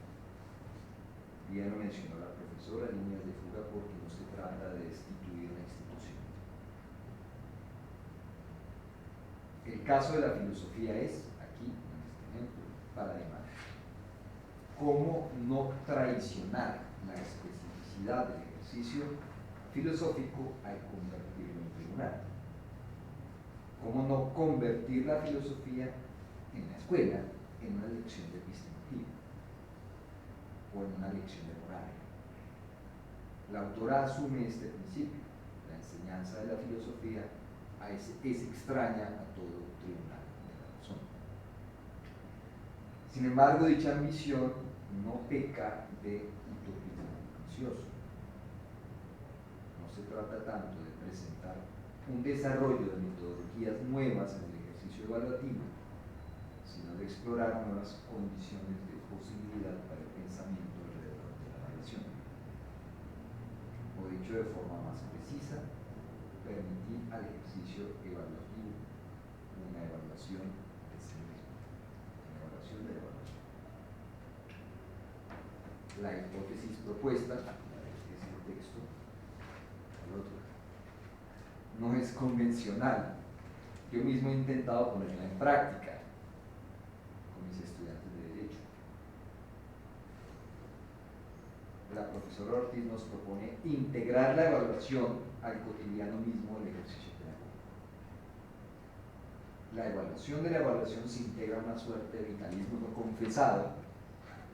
Ya lo mencionó la profesora, líneas de fuga porque no se trata de destituir una institución. El caso de la filosofía es, aquí, en este ejemplo, paradigmático. ¿Cómo no traicionar la especificidad del ejercicio filosófico al convertirlo en tribunal? ¿Cómo no convertir la filosofía en la escuela en una lección de epistemología o en una lección de moral? La autora asume este principio. La enseñanza de la filosofía es extraña a todo tribunal de la razón. Sin embargo, dicha ambición no peca de utopismo ansioso. No se trata tanto de presentar un desarrollo de metodologías nuevas en el ejercicio evaluativo, sino de explorar nuevas condiciones de posibilidad para el pensamiento alrededor de la evaluación. O dicho de forma más precisa, permitir al ejercicio evaluativo una evaluación de sí mismo, una evaluación de la evaluación. La hipótesis propuesta, es el texto, el otro, no es convencional. Yo mismo he intentado ponerla en práctica con mis estudiantes de Derecho. La profesora Ortiz nos propone integrar la evaluación al cotidiano mismo del ejercicio pedagógico. la evaluación de la evaluación se integra una suerte de vitalismo no confesado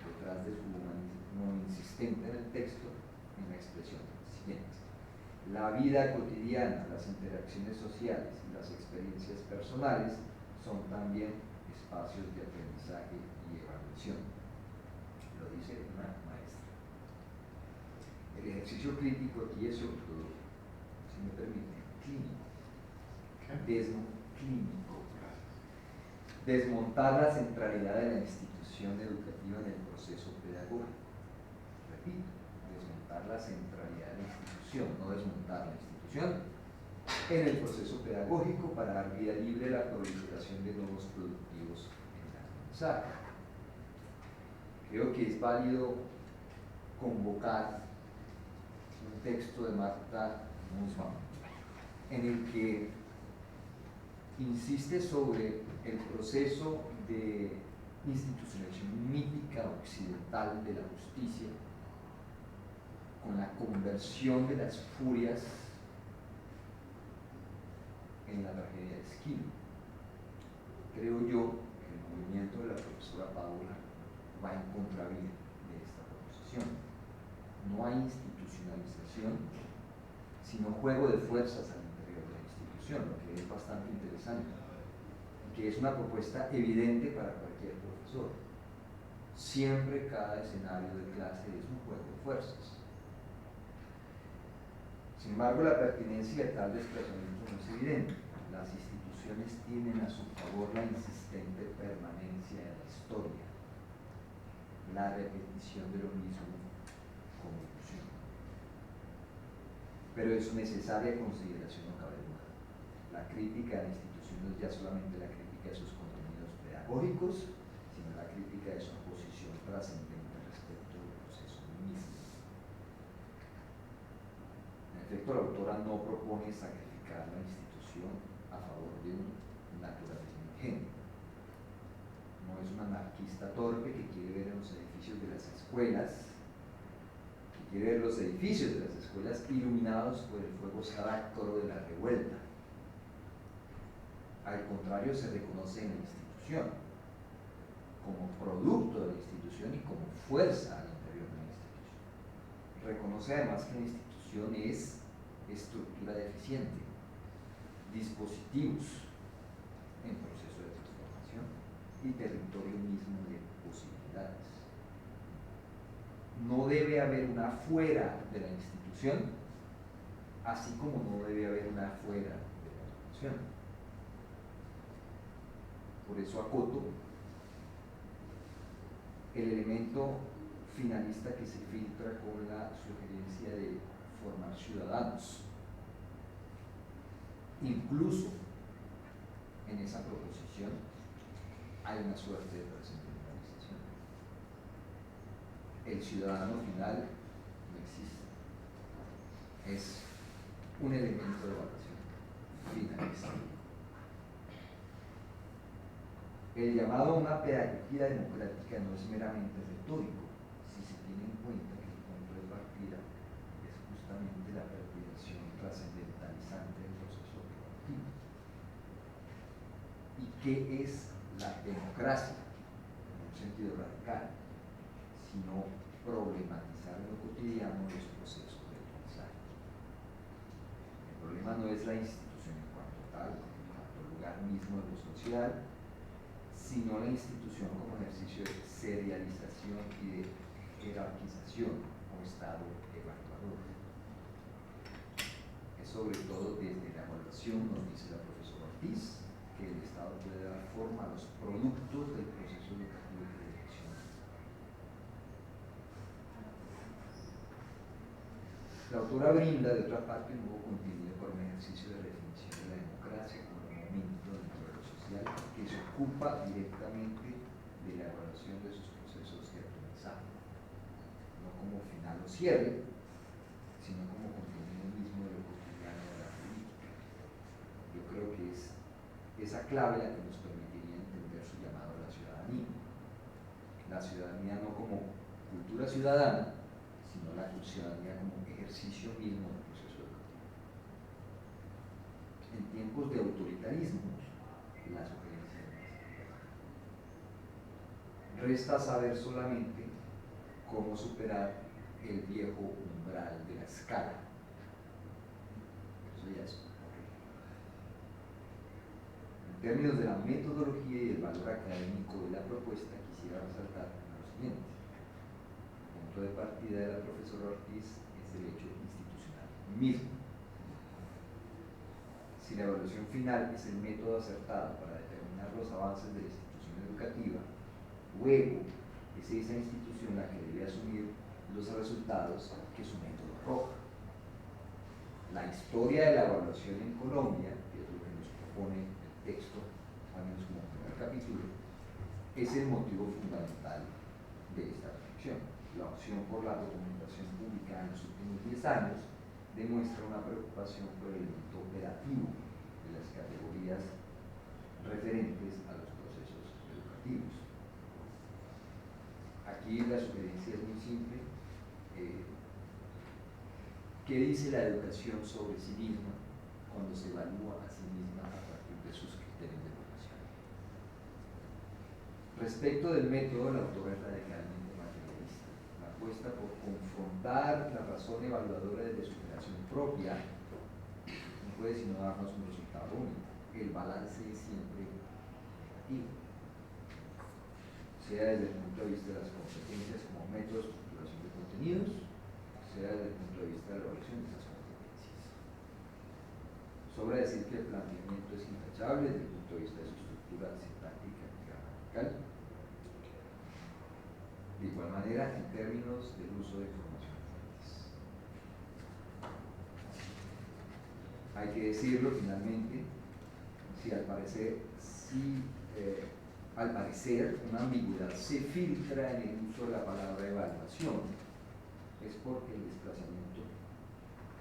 detrás de su humanismo insistente en el texto, en la expresión siguiente: la vida cotidiana, las interacciones sociales y las experiencias personales son también espacios de aprendizaje y evaluación. Lo dice una maestra. El ejercicio crítico aquí es sobre todo, si me permite, clínico. Clínico. Desmontar la centralidad de la institución educativa en el proceso pedagógico. Repito, desmontar la centralidad de la institución, no desmontar la institución en el proceso pedagógico para dar vida libre a la proliferación de nuevos productivos en el aprendizaje. Creo que es válido convocar un texto de Marta Nussbaum en el que insiste sobre el proceso de institucionalización mítica occidental de la justicia, con la conversión de las furias en la tragedia de Esquilo. Creo yo que el movimiento de la profesora Paola va en contravía de esta proposición. No hay institucionalización, sino juego de fuerzas al interior de la institución, lo que es bastante interesante, y que es una propuesta evidente para cualquier profesor. Siempre cada escenario de clase es un juego de fuerzas. Sin embargo, la pertinencia de tal desplazamiento no es evidente. Las instituciones tienen a su favor la insistente permanencia en la historia, la repetición de lo mismo como ilusión. Pero es necesaria consideración, no cabe duda. La crítica a la institución no es ya solamente la crítica de sus contenidos pedagógicos, sino la crítica de su posición trascendente respecto del proceso mismo. En efecto, la autora no propone sacrificar la institución a favor de un naturalismo ingenuo. No es una anarquista torpe que quiere ver en los edificios de las escuelas, que quiere ver los edificios de las escuelas iluminados por el fuego sacro de la revuelta. Al contrario, se reconoce en la institución como producto de la institución y como fuerza al interior de la institución. Reconoce además que la institución es estructura deficiente, dispositivos en proceso de transformación y territorio mismo de posibilidades. No debe haber una fuera de la institución, así como no debe haber una fuera de la educación. Por eso acoto el elemento finalista que se filtra con la sugerencia de formar ciudadanos. Incluso en esa proposición hay una suerte de trascendentalización. El ciudadano final no existe. Es un elemento de evaluación finalista. El llamado a una pedagogía democrática no es meramente retórico, si se tiene en cuenta que el punto de partida es justamente la perturbación trascendentalizante del proceso educativo. ¿Y qué es la democracia? En un sentido radical, sino problematizar en lo cotidiano los procesos de aprendizaje. El problema no es la institución en cuanto tal, en cuanto al lugar mismo de lo social, sino la institución como ejercicio de serialización y de jerarquización o estado evaluador. Es sobre todo desde la evaluación, nos dice la profesora Ortiz, que el Estado puede dar forma a los productos del proceso educativo de dirección. La autora brinda, de otra parte, un nuevo contenido para un ejercicio de definición de la democracia como momento dentro de lo social que se ocupa directamente de la evaluación de sus procesos de aprendizaje, no como final o cierre, sino como contenido mismo de lo cotidiano de la política. Yo creo que es esa clave la que nos permitiría entender su llamado a la ciudadanía. La ciudadanía no como cultura ciudadana, sino la ciudadanía como ejercicio mismo del proceso educativo. En tiempos de autoritarismos, la sugerencia de la. Resta saber solamente cómo superar el viejo umbral de la escala. Eso ya es horrible. En términos de la metodología y el valor académico de la propuesta, quisiera resaltar lo siguiente. El punto de partida de la profesora Ortiz es el hecho institucional mismo. Si la evaluación final es el método acertado para determinar los avances de la institución educativa, luego es esa institución la que debe asumir los resultados que su método arroja. La historia de la evaluación en Colombia, que es lo que nos propone el texto, al menos como primer capítulo, es el motivo fundamental de esta reflexión. La opción por la documentación pública en los últimos 10 años demuestra una preocupación por el elemento operativo de las categorías referentes a los procesos educativos. Aquí la sugerencia es muy simple. ¿Qué dice la educación sobre sí misma cuando se evalúa a sí misma a partir de sus criterios de evaluación? Respecto del método, la autora es radicalmente materialista. La apuesta por confrontar la razón evaluadora de superación propia no puede sino darnos un resultado único. El balance es siempre negativo, sea desde el punto de vista de las competencias como método de estructuración de contenidos, sea desde el punto de vista de la evaluación de esas competencias. Sobra decir que el planteamiento es intachable desde el punto de vista de su estructura sintáctica y gramatical. De igual manera, en términos del uso de información fuentes. Hay que decirlo finalmente, si al parecer una ambigüedad se filtra en el uso de la palabra evaluación, es porque el desplazamiento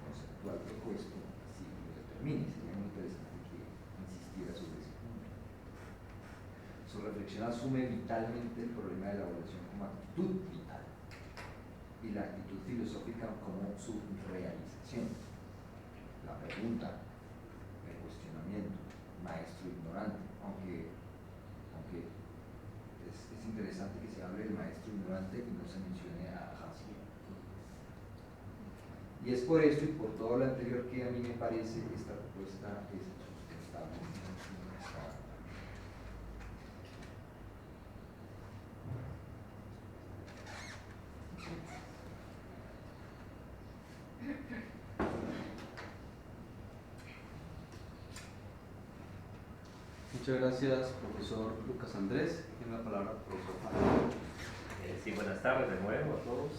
conceptual propuesto así lo determina. Sería muy interesante que insistiera sobre ese punto. Su reflexión asume vitalmente el problema de la evaluación como actitud vital y la actitud filosófica como su realización. La pregunta, el cuestionamiento, maestro ignorante, aunque es interesante que se hable del maestro ignorante y no se mencione a Haskell. Y es por esto y por todo lo anterior que a mí me parece esta propuesta es sustentable. Muchas gracias, profesor Lucas Andrés. Tiene la palabra, profesor Juan. Sí, buenas tardes de nuevo a todos.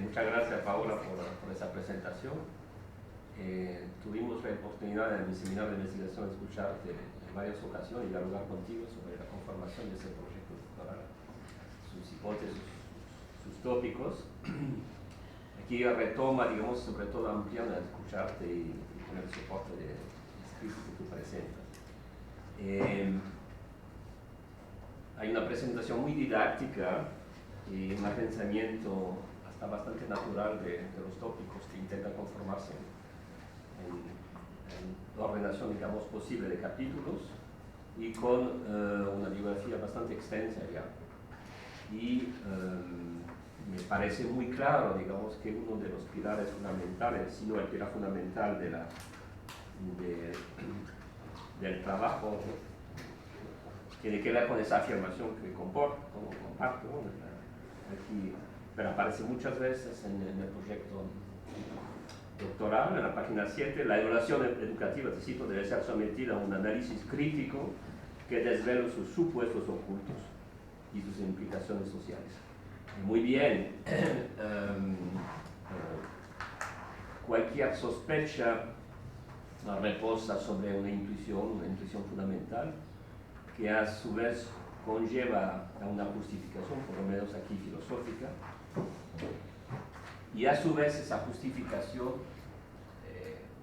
Muchas gracias, Paola, por esa presentación. Tuvimos la oportunidad en mi seminario de investigación de escucharte en varias ocasiones y dialogar contigo sobre la conformación de ese proyecto doctoral, sus hipótesis, sus tópicos. Aquí retoma, digamos, sobre todo ampliando a escucharte y con el soporte de escrito que tú presentas. Hay una presentación muy didáctica y un pensamiento hasta bastante natural de los tópicos que intentan conformarse en la ordenación, digamos, posible de capítulos y con una bibliografía bastante extensa ya. Y me parece muy claro, digamos, que uno de los pilares fundamentales, si no el pilar fundamental del trabajo, tiene que ver con esa afirmación que comparto, aquí, pero aparece muchas veces en el proyecto doctoral, en la página 7, la evaluación educativa, cito, debe ser sometida a un análisis crítico que desvele sus supuestos ocultos y sus implicaciones sociales. Muy bien, cualquier sospecha reposa sobre una intuición fundamental, que a su vez conlleva a una justificación, por lo menos aquí filosófica, y a su vez esa justificación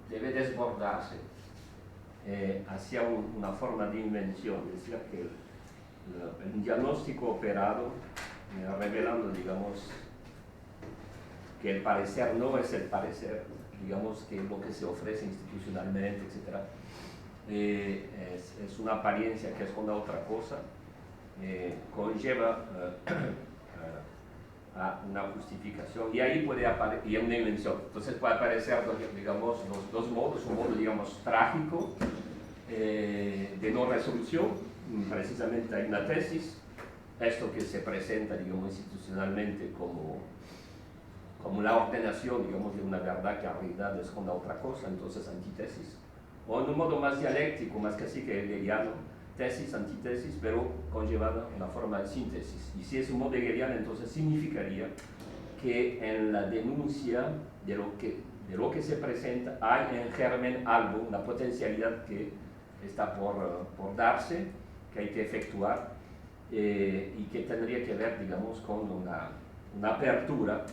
debe desbordarse hacia una forma de invención, es decir, que el diagnóstico operado, revelando, digamos, que el parecer no es el parecer, digamos, que lo que se ofrece institucionalmente, etc., es una apariencia que esconda otra cosa, conlleva a una justificación, y ahí puede aparecer, y una invención. Entonces puede aparecer, digamos, dos modos: un modo, digamos, trágico, de no resolución. Precisamente hay una tesis, esto que se presenta, digamos, institucionalmente como la ordenación, digamos, de una verdad que en realidad esconda otra cosa, entonces antítesis. O en un modo más dialéctico, más casi que hegeliano, tesis, antítesis, pero conllevada en la forma de síntesis. Y si es un modo hegeliano, entonces significaría que en la denuncia de lo que se presenta hay en germen algo, una potencialidad que está por darse, que hay que efectuar, y que tendría que ver, digamos, con una apertura,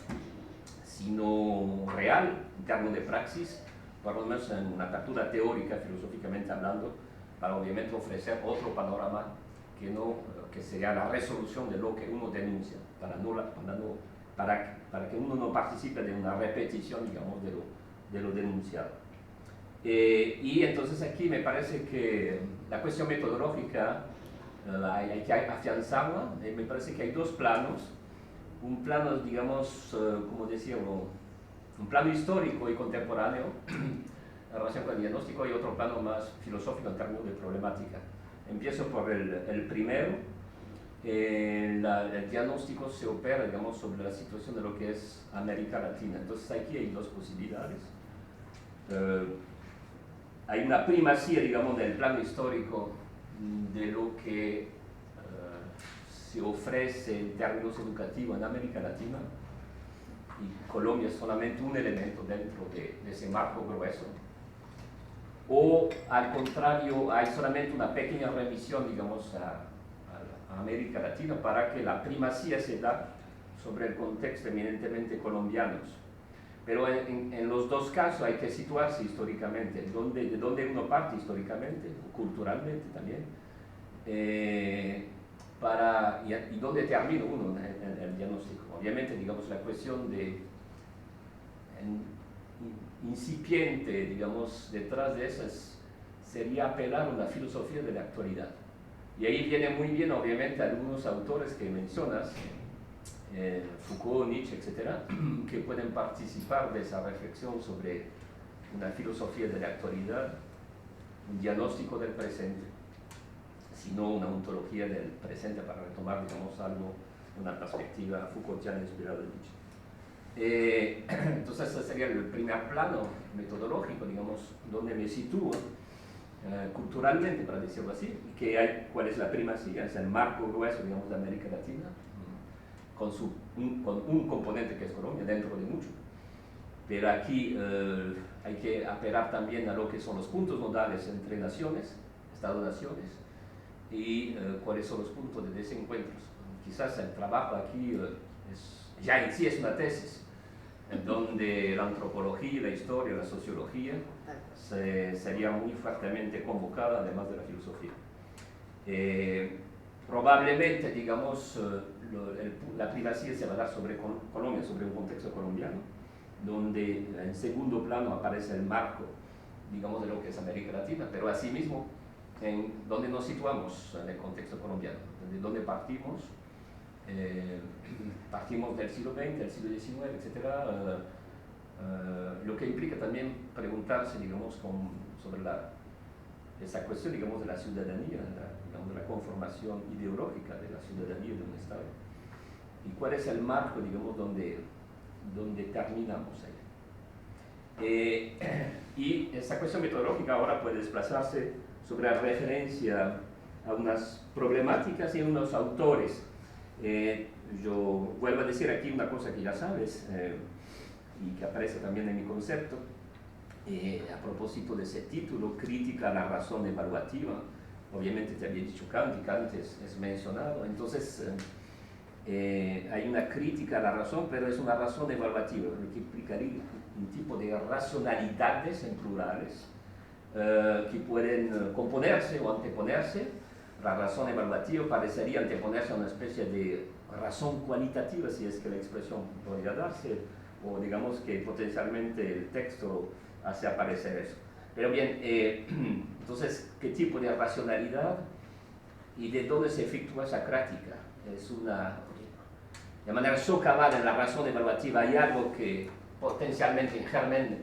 sino real, en términos de praxis, por lo menos en una apertura teórica, filosóficamente hablando, para obviamente ofrecer otro panorama que sería la resolución de lo que uno denuncia, para que uno no participe de una repetición, digamos, de lo denunciado. Y entonces aquí me parece que la cuestión metodológica hay que afianzarla. Me parece que hay dos planos: un plano, digamos, como decía, un plano histórico y contemporáneo en relación con el diagnóstico, y otro plano más filosófico en términos de problemática. Empiezo por el primero. El diagnóstico se opera, digamos, sobre la situación de lo que es América Latina. Entonces aquí hay dos posibilidades. Hay una primacía, digamos, del plano histórico de lo que se ofrece en términos educativos en América Latina, y Colombia es solamente un elemento dentro de ese marco grueso. O al contrario, hay solamente una pequeña remisión, digamos, a América Latina, para que la primacía se da sobre el contexto eminentemente colombianos. Pero en los dos casos hay que situarse históricamente, de dónde uno parte históricamente, culturalmente también, y dónde termina uno en el diagnóstico. Obviamente, digamos, la cuestión de incipiente, digamos, detrás de eso sería apelar a una filosofía de la actualidad. Y ahí viene muy bien, obviamente, algunos autores que mencionas, Foucault, Nietzsche, etcétera, que pueden participar de esa reflexión sobre una filosofía de la actualidad, un diagnóstico del presente, sino una ontología del presente, para retomar, digamos, algo, una perspectiva Foucaultiana inspirada en Nietzsche. Entonces ese sería el primer plano metodológico, digamos, donde me sitúo culturalmente, para decirlo así, cuál es la primacía, es el marco grueso, digamos, de América Latina, con un componente que es Colombia, dentro de mucho. Pero aquí hay que apelar también a lo que son los puntos nodales entre naciones, Estado-naciones, y cuáles son los puntos de desencuentros. Quizás el trabajo aquí ya en sí es una tesis, en donde la antropología, la historia, la sociología sería muy fuertemente convocada, además de la filosofía. Probablemente, digamos, la primacía se va a dar sobre Colombia, sobre un contexto colombiano, donde en segundo plano aparece el marco, digamos, de lo que es América Latina, pero asimismo, en donde nos situamos en el contexto colombiano, de donde partimos. Partimos del siglo XX, del siglo XIX, etc. Lo que implica también preguntarse, digamos, sobre esa cuestión, digamos, de la ciudadanía, digamos, de la conformación ideológica de la ciudadanía de un Estado. Y cuál es el marco, digamos, donde terminamos ahí. Y esa cuestión metodológica ahora puede desplazarse sobre la referencia a unas problemáticas y a unos autores. Yo vuelvo a decir aquí una cosa que ya sabes, y que aparece también en mi concepto, a propósito de ese título, Crítica a la razón evaluativa. Obviamente te había dicho Kant, y Kant es mencionado. Entonces hay una crítica a la razón, pero es una razón evaluativa, lo que implicaría un tipo de racionalidades en plurales que pueden componerse o anteponerse. La razón evaluativa parecería anteponerse a una especie de razón cualitativa, si es que la expresión podría darse, o digamos que potencialmente el texto hace aparecer eso. Pero bien, entonces, ¿qué tipo de racionalidad y de dónde se efectúa esa crítica? Es de manera socavada en la razón evaluativa hay algo que potencialmente en germen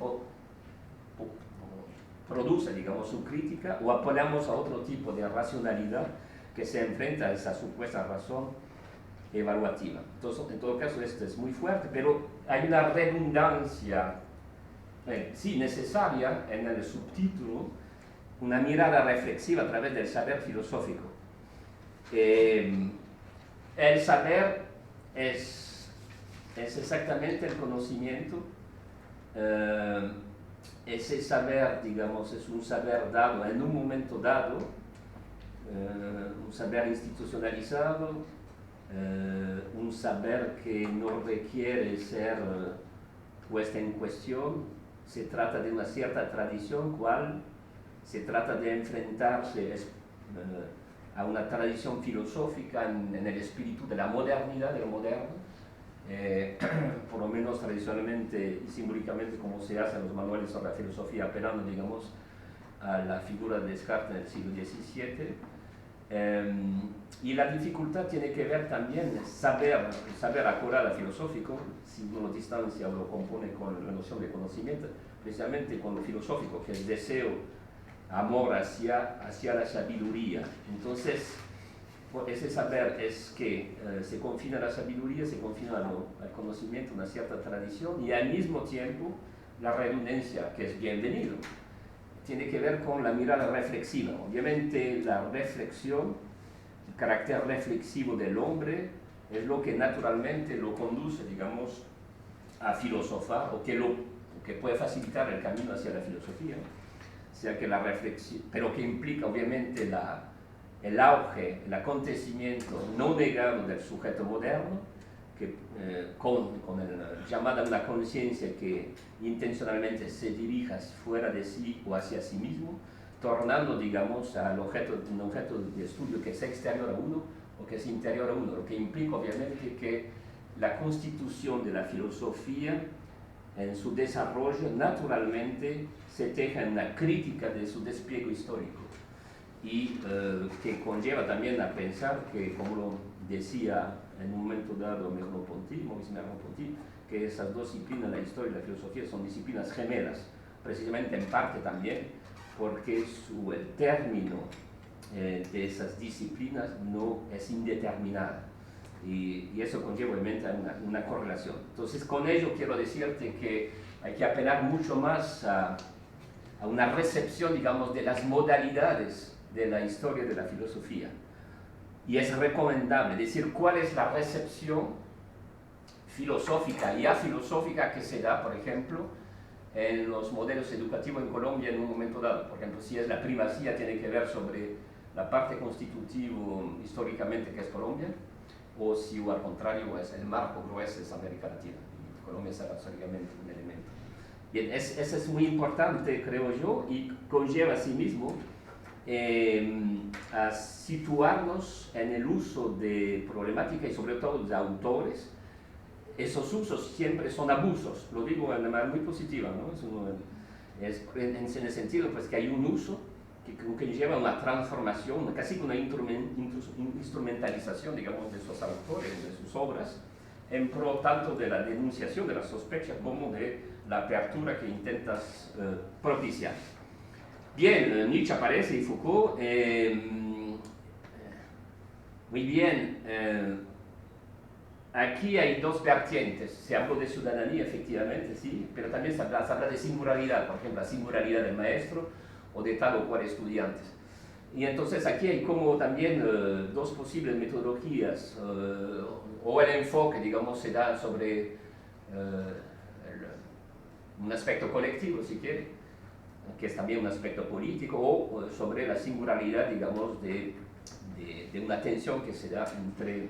produce, digamos, su crítica, o apelamos a otro tipo de racionalidad que se enfrenta a esa supuesta razón evaluativa. Entonces, en todo caso, esto es muy fuerte, pero hay una redundancia, sí, necesaria en el subtítulo, una mirada reflexiva a través del saber filosófico. El saber es exactamente el conocimiento. Ese saber, digamos, es un saber dado en un momento dado, un saber institucionalizado, un saber que no requiere ser puesta en cuestión. Se trata de una cierta tradición, cual se trata de enfrentarse a una tradición filosófica en el espíritu de la modernidad, de lo moderno, por lo menos tradicionalmente y simbólicamente como se hace en los manuales sobre la filosofía, apelando, digamos, a la figura de Descartes en el siglo XVII. Y la dificultad tiene que ver también saber acurada filosófico, si uno distancia o lo compone con la noción de conocimiento, precisamente con lo filosófico, que es deseo, amor hacia la sabiduría. Entonces, ese saber es que se confina a la sabiduría, se confina al conocimiento, una cierta tradición, y al mismo tiempo la redundancia, que es bienvenido, tiene que ver con la mirada reflexiva. Obviamente la reflexión, el carácter reflexivo del hombre es lo que naturalmente lo conduce, digamos, a filosofar, o que puede facilitar el camino hacia la filosofía. O sea que la reflexión, pero que implica obviamente el auge, el acontecimiento no negado del sujeto moderno, que, con el llamado a una conciencia que intencionalmente se dirija fuera de sí o hacia sí mismo, tornando, digamos, un objeto de estudio que es exterior a uno o que es interior a uno, lo que implica obviamente que la constitución de la filosofía en su desarrollo naturalmente se teja en una crítica de su despliegue histórico, y que conlleva también a pensar que, como lo decía en un momento dado Maurice Merleau-Ponty, que esas dos disciplinas, la historia y la filosofía, son disciplinas gemelas, precisamente en parte también porque el término de esas disciplinas no es indeterminado, y eso conlleva obviamente una correlación. Entonces, con ello quiero decirte que hay que apelar mucho más a una recepción, digamos, de las modalidades de la historia de la filosofía, y es recomendable decir cuál es la recepción filosófica y afilosófica que se da, por ejemplo, en los modelos educativos en Colombia en un momento dado. Por ejemplo, si es la primacía, tiene que ver sobre la parte constitutiva históricamente que es Colombia, o si al contrario es el marco grueso es América Latina, y Colombia es absolutamente un elemento. Bien, eso es muy importante, creo yo, y conlleva a sí mismo a situarnos en el uso de problemática y sobre todo de autores. Esos usos siempre son abusos, lo digo de manera muy positiva, ¿no? En el sentido pues, que hay un uso que lleva a una transformación, casi una instrumentalización, digamos, de esos autores, de sus obras, en pro tanto de la denunciación de la sospecha como de la apertura que intentas propiciar. Bien, Nietzsche aparece y Foucault. Muy bien. Aquí hay dos vertientes. Se habló de ciudadanía, efectivamente, sí, pero también se habla de singularidad, por ejemplo, la singularidad del maestro o de tal o cual estudiantes. Y entonces aquí hay como también dos posibles metodologías, o el enfoque, digamos, se da sobre un aspecto colectivo, si quiere, que es también un aspecto político, o sobre la singularidad, digamos, de una tensión que se da entre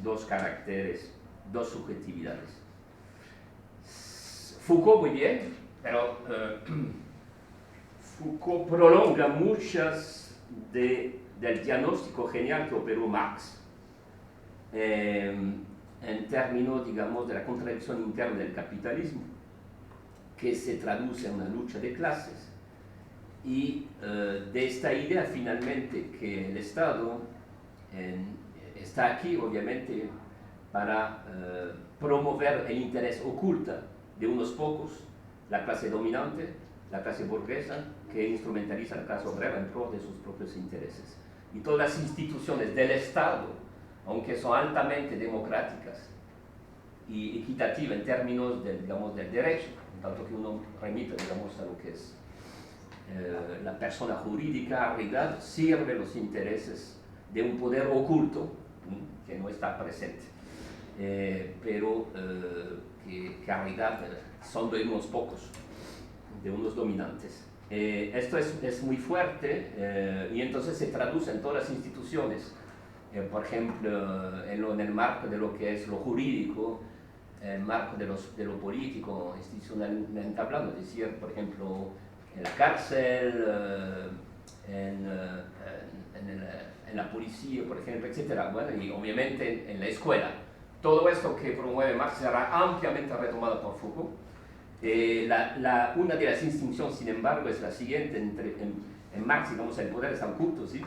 dos caracteres, dos subjetividades. Foucault muy bien, pero Foucault prolonga muchas del diagnóstico genial que operó Marx en términos, digamos, de la contradicción interna del capitalismo, que se traduce en una lucha de clases, y de esta idea finalmente que el Estado está aquí obviamente para promover el interés oculto de unos pocos, la clase dominante, la clase burguesa, que instrumentaliza la clase obrera en pro de sus propios intereses. Y todas las instituciones del Estado, aunque son altamente democráticas y equitativas en términos del derecho, en tanto que uno remite, digamos, a lo que es la persona jurídica, en realidad sirve los intereses de un poder oculto que no está presente, pero que en realidad son de unos pocos, de unos dominantes. Esto es muy fuerte y entonces se traduce en todas las instituciones, por ejemplo, en el marco de lo que es lo jurídico, en el marco de lo político, institucionalmente hablando, es decir, por ejemplo, en la cárcel, en la policía, por ejemplo, etc. Bueno, y obviamente en la escuela. Todo esto que promueve Marx será ampliamente retomado por Foucault. Una de las distinciones, sin embargo, es la siguiente: en Marx, digamos, el poder está oculto, ¿sí?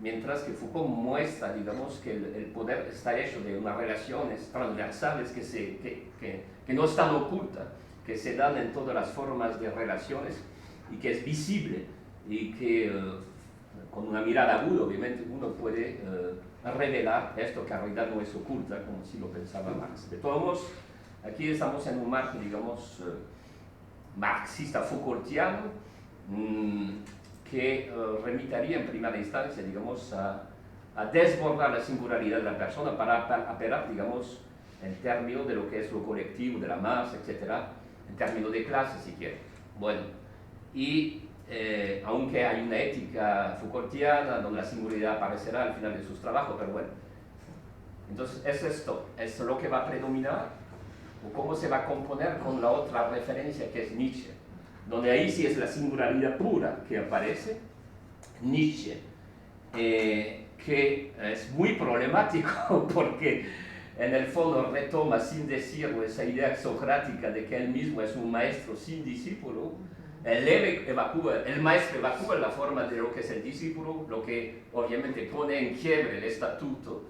Mientras que Foucault muestra, digamos, que el poder está hecho de unas relaciones transversales que no están ocultas, que se dan en todas las formas de relaciones y que es visible y que con una mirada aguda, obviamente, uno puede revelar esto que en realidad no es oculta, como si lo pensaba Marx. De todos modos, aquí estamos en un marco, digamos, marxista Foucaultiano, que remitaría en primera instancia, digamos, a desbordar la singularidad de la persona para operar, digamos, en términos de lo que es lo colectivo, de la masa, etc., en términos de clase, si quiere. Bueno, y aunque hay una ética Foucaultiana donde la singularidad aparecerá al final de sus trabajos, pero bueno. Entonces, es esto, es lo que va a predominar, o cómo se va a componer con la otra referencia que es Nietzsche, donde ahí sí es la singularidad pura que aparece. Nietzsche, que es muy problemático porque en el fondo retoma sin decirlo esa idea socrática de que él mismo es un maestro sin discípulo. El maestro evacúa la forma de lo que es el discípulo, lo que obviamente pone en quiebre el estatuto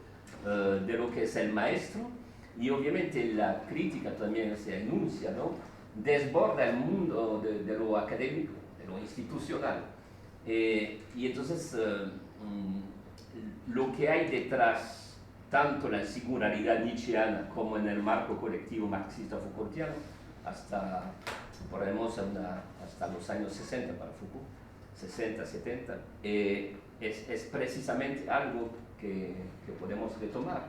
de lo que es el maestro, y obviamente la crítica también se enuncia, ¿no? Desborda el mundo de lo académico, de lo institucional. Y entonces lo que hay detrás, tanto la singularidad nietzscheana como en el marco colectivo marxista Foucaultiano, hasta los años 60 para Foucault, 60, 70, es precisamente algo que podemos retomar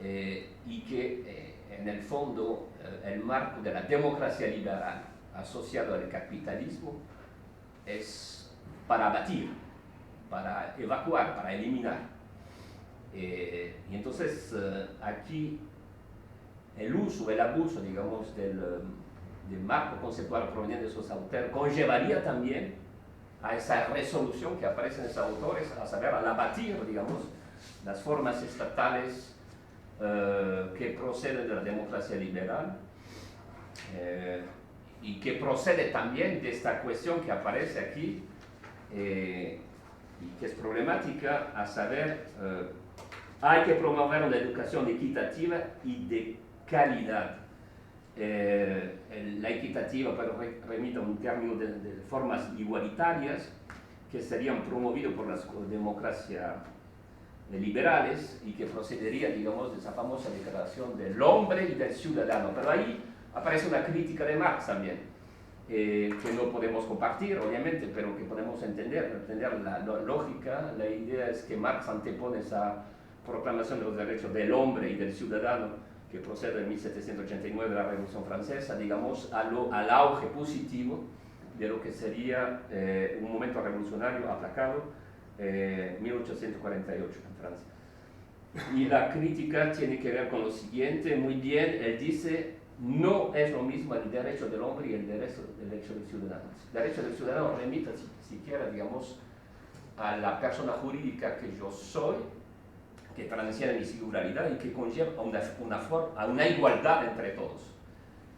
y que en el fondo el marco de la democracia liberal asociado al capitalismo es para abatir, para evacuar, para eliminar. Y entonces aquí el uso, el abuso, digamos, del marco conceptual proveniente de esos autores conllevaría también a esa resolución que aparece en esos autores, a saber, al abatir, digamos, las formas estatales que proceden de la democracia liberal y que procede también de esta cuestión que aparece aquí y que es problemática, a saber, hay que promover una educación equitativa y de calidad. La equitativa, pero remite a un término de formas igualitarias que serían promovidas por las democracias liberales y que procedería, digamos, de esa famosa declaración del hombre y del ciudadano. Pero ahí aparece una crítica de Marx también, que no podemos compartir, obviamente, pero que podemos entender la lógica. La idea es que Marx antepone esa proclamación de los derechos del hombre y del ciudadano que procede de 1789 de la Revolución Francesa, digamos, al auge positivo de lo que sería un momento revolucionario aplacado, 1848 en Francia. Y la crítica tiene que ver con lo siguiente, muy bien, él dice, no es lo mismo el derecho del hombre y el derecho del ciudadano. El derecho del ciudadano remite siquiera, digamos, a la persona jurídica que yo soy, que transciende mi singularidad y que conlleva a una igualdad entre todos.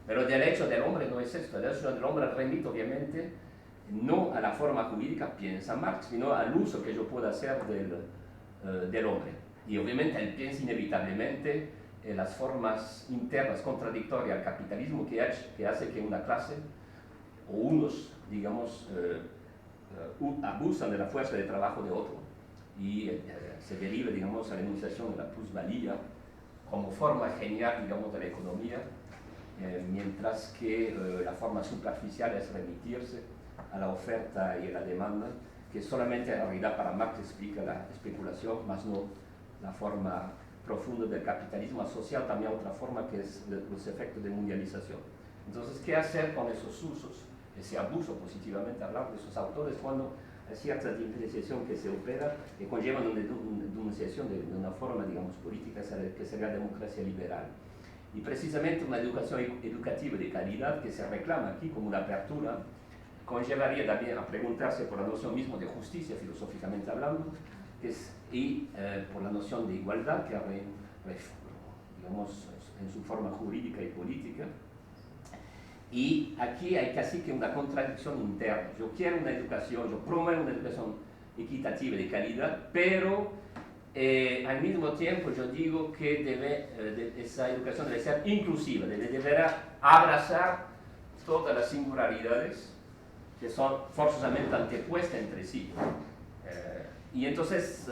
Pero el derecho del hombre no es esto. El derecho del hombre remite, obviamente, no a la forma jurídica, piensa Marx, sino al uso que yo puedo hacer del hombre. Y obviamente él piensa inevitablemente en las formas internas contradictorias al capitalismo que hace que una clase o unos, digamos, abusan de la fuerza de trabajo de otro y se deriva, digamos, a la enunciación de la plusvalía como forma genial, digamos, de la economía, mientras que la forma superficial es remitirse a la oferta y a la demanda, que solamente en realidad para Marx explica la especulación, más no la forma profunda del capitalismo, asociado también a otra forma que es los efectos de mundialización. Entonces, ¿qué hacer con esos usos, ese abuso, positivamente hablando, de esos autores, cuando hay cierta diferenciación que se opera, que conlleva una denunciación de una forma, digamos, política que sería la democracia liberal? Y precisamente una educación educativa de calidad que se reclama aquí como una apertura, conllevaría también a preguntarse por la noción misma de justicia, filosóficamente hablando, y por la noción de igualdad, que digamos, en su forma jurídica y política. Y aquí hay casi que una contradicción interna. Yo quiero una educación, yo promuevo una educación equitativa de calidad, pero al mismo tiempo yo digo que esa educación debe ser inclusiva, deberá abrazar todas las singularidades que son forzosamente antepuestas entre sí. Y entonces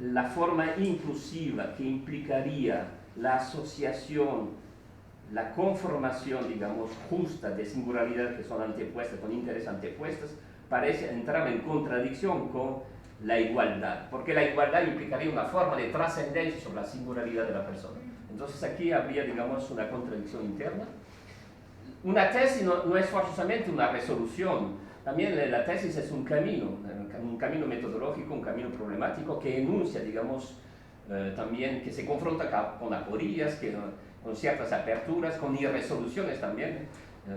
la forma inclusiva que implicaría la asociación, la conformación, digamos, justa de singularidades que son antepuestas, con intereses antepuestos, parece entrar en contradicción con la igualdad, porque la igualdad implicaría una forma de trascendencia sobre la singularidad de la persona. Entonces aquí habría, digamos, una contradicción interna. Una tesis no es forzosamente una resolución, también la tesis es un camino metodológico, un camino problemático que enuncia, digamos, también que se confronta con aporías, con ciertas aperturas, con irresoluciones también.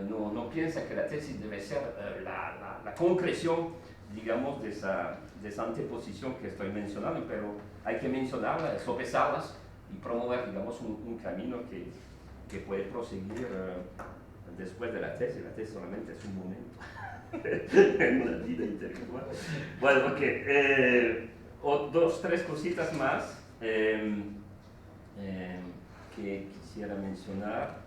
No piensa que la tesis debe ser la concreción, digamos, de esa anteposición que estoy mencionando, pero hay que mencionarlas, sopesarlas y promover, digamos, un camino que puede proseguir después de la tesis. La tesis solamente es un momento en una vida intelectual. Bueno, dos, tres cositas más que quisiera mencionar.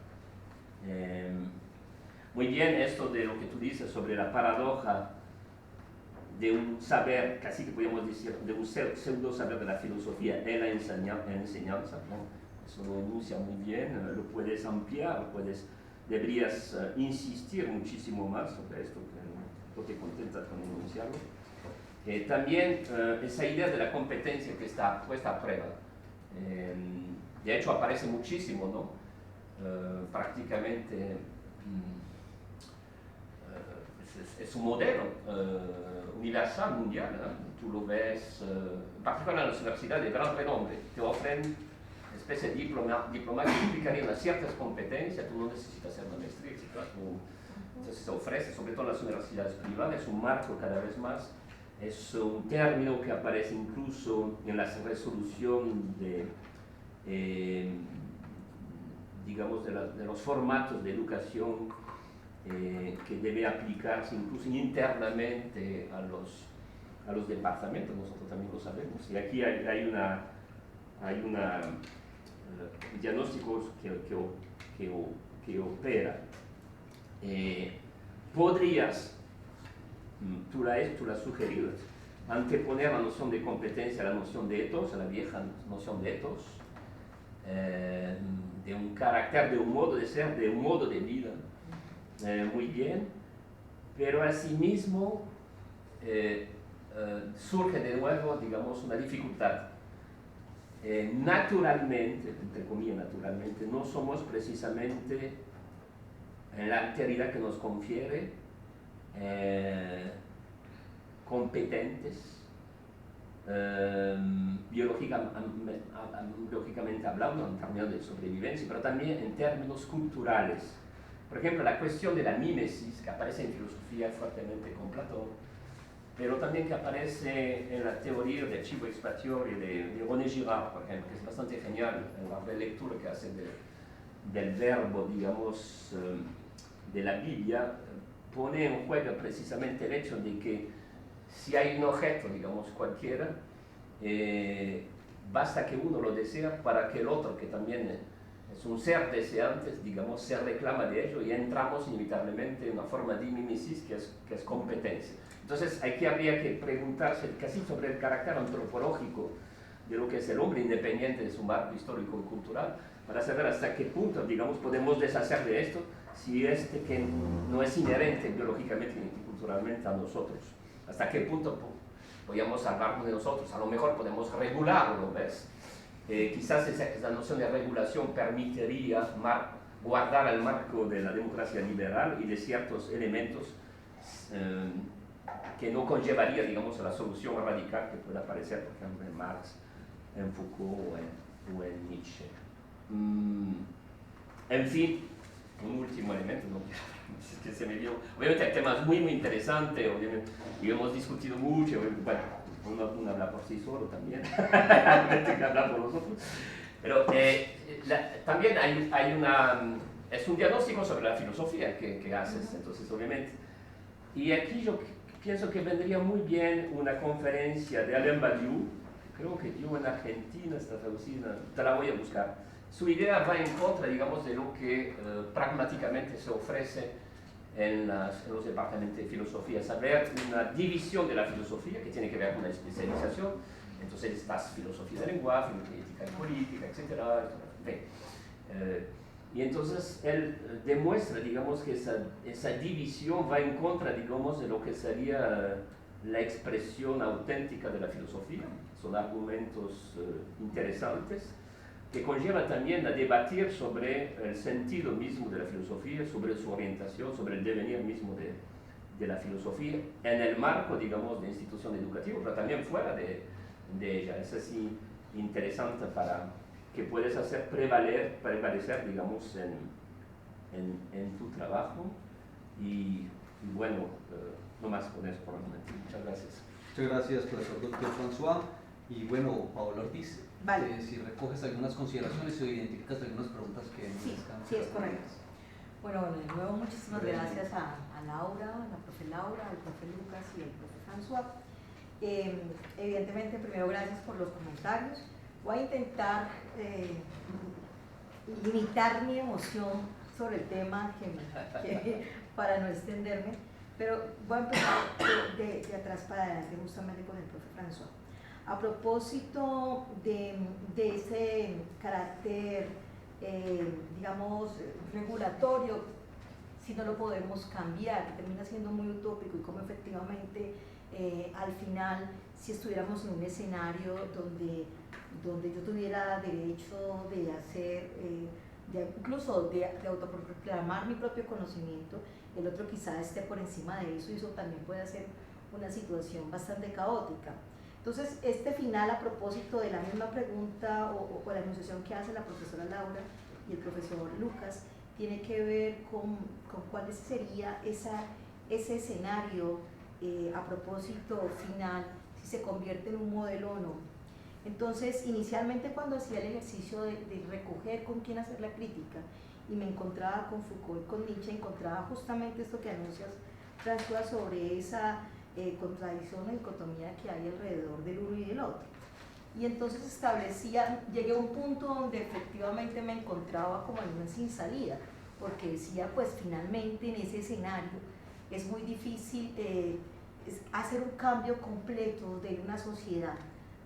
Muy bien, esto de lo que tú dices sobre la paradoja de un saber, casi que podríamos decir, de un pseudo saber de la filosofía en la enseñanza, ¿no? Eso lo enuncia muy bien, lo puedes ampliar, deberías insistir muchísimo más sobre esto, que no te contentas con enunciarlo. También esa idea de la competencia que está puesta a prueba. De hecho aparece muchísimo, ¿no? Prácticamente es un modelo universal, mundial, ¿no? Tú lo ves, en particular en las universidades de gran renombre, te ofrecen una especie de diploma que implicaría unas ciertas competencias, tú no necesitas hacer una maestría, etc. Entonces se ofrece, sobre todo en las universidades privadas, es un marco cada vez más, es un término que aparece incluso en la resolución digamos, de los formatos de educación que debe aplicarse incluso internamente a los departamentos. Nosotros también lo sabemos. Y aquí hay un diagnóstico que opera. Podrías, tú la has sugerido, anteponer la noción de competencia a la noción de ethos, a la vieja noción de ethos, de un carácter, de un modo de ser, de un modo de vida. Muy bien, pero asimismo surge de nuevo, digamos, una dificultad. Naturalmente, entre comillas naturalmente, no somos precisamente en la alteridad que nos confiere competentes, biológicamente hablando, en términos de sobrevivencia, pero también en términos culturales. Por ejemplo, la cuestión de la mímesis, que aparece en filosofía fuertemente con Platón, pero también que aparece en la teoría del chivo expiatorio de René Girard, por ejemplo, que es bastante genial en la relectura que hace del verbo, digamos, de la Biblia, pone en juego precisamente el hecho de que si hay un objeto, digamos cualquiera, basta que uno lo desea para que el otro, que también es un ser deseante, digamos, se reclama de ello y entramos inevitablemente en una forma de mimesis que es competencia. Entonces habría que preguntarse casi sobre el carácter antropológico de lo que es el hombre independiente de su marco histórico y cultural, para saber hasta qué punto, digamos, podemos deshacer de esto si que no es inherente biológicamente y culturalmente a nosotros. Hasta qué punto podemos salvarnos de nosotros. A lo mejor podemos regularlo, ¿ves? Quizás esa noción de regulación permitiría guardar el marco de la democracia liberal y de ciertos elementos que no conllevaría, digamos, a la solución radical que pueda aparecer, por ejemplo, en Marx, en Foucault o en Nietzsche. En fin, un último elemento, ¿no? Es que se me dio, obviamente hay temas muy interesantes, obviamente, y hemos discutido mucho, bueno, uno habla por sí solo también, que habla por nosotros, pero también es un diagnóstico sobre la filosofía que haces, entonces obviamente, y aquí yo pienso que vendría muy bien una conferencia de Alain Badiou, creo que dio en Argentina, está traducida, te la voy a buscar. Su idea va en contra, digamos, de lo que pragmáticamente se ofrece en los departamentos de filosofía, saber una división de la filosofía que tiene que ver con la especialización. Entonces estás filosofía del lenguaje, ética y política, etc. Y entonces él demuestra, digamos, que esa división va en contra, digamos, de lo que sería la expresión auténtica de la filosofía. Son argumentos interesantes que conlleva también a debatir sobre el sentido mismo de la filosofía, sobre su orientación, sobre el devenir mismo de la filosofía, en el marco, digamos, de institución educativa, pero también fuera de ella. Es así interesante para que puedes hacer prevalecer, digamos, en tu trabajo. Y bueno, no más con eso por el momento. Muchas gracias. Muchas gracias, profesor Dr. François. Y bueno, Paola Ortiz, Vale. si recoges algunas consideraciones o identificas algunas preguntas que Sí, es correcto. Bueno, de nuevo muchísimas gracias a Laura, a la profe Laura, al profe Lucas y al profe François. Evidentemente, primero gracias por los comentarios. Voy a intentar limitar mi emoción sobre el tema para no extenderme, pero voy a empezar de atrás para adelante justamente con el profe François. A propósito de ese carácter, digamos, regulatorio, si no lo podemos cambiar, que termina siendo muy utópico, y como efectivamente al final, si estuviéramos en un escenario donde yo tuviera derecho de hacer, incluso de autoproclamar mi propio conocimiento, el otro quizá esté por encima de eso, y eso también puede ser una situación bastante caótica. Entonces, este final, a propósito de la misma pregunta o la enunciación que hace la profesora Laura y el profesor Lucas, tiene que ver con cuál sería ese escenario a propósito final, si se convierte en un modelo o no. Entonces, inicialmente cuando hacía el ejercicio de recoger con quién hacer la crítica, y me encontraba con Foucault y con Nietzsche, encontraba justamente esto que anuncias, François, sobre esa contradicción o dicotomía que hay alrededor del uno y del otro. Y entonces llegué a un punto donde efectivamente me encontraba como en una sin salida, porque decía, pues finalmente en ese escenario es muy difícil hacer un cambio completo de una sociedad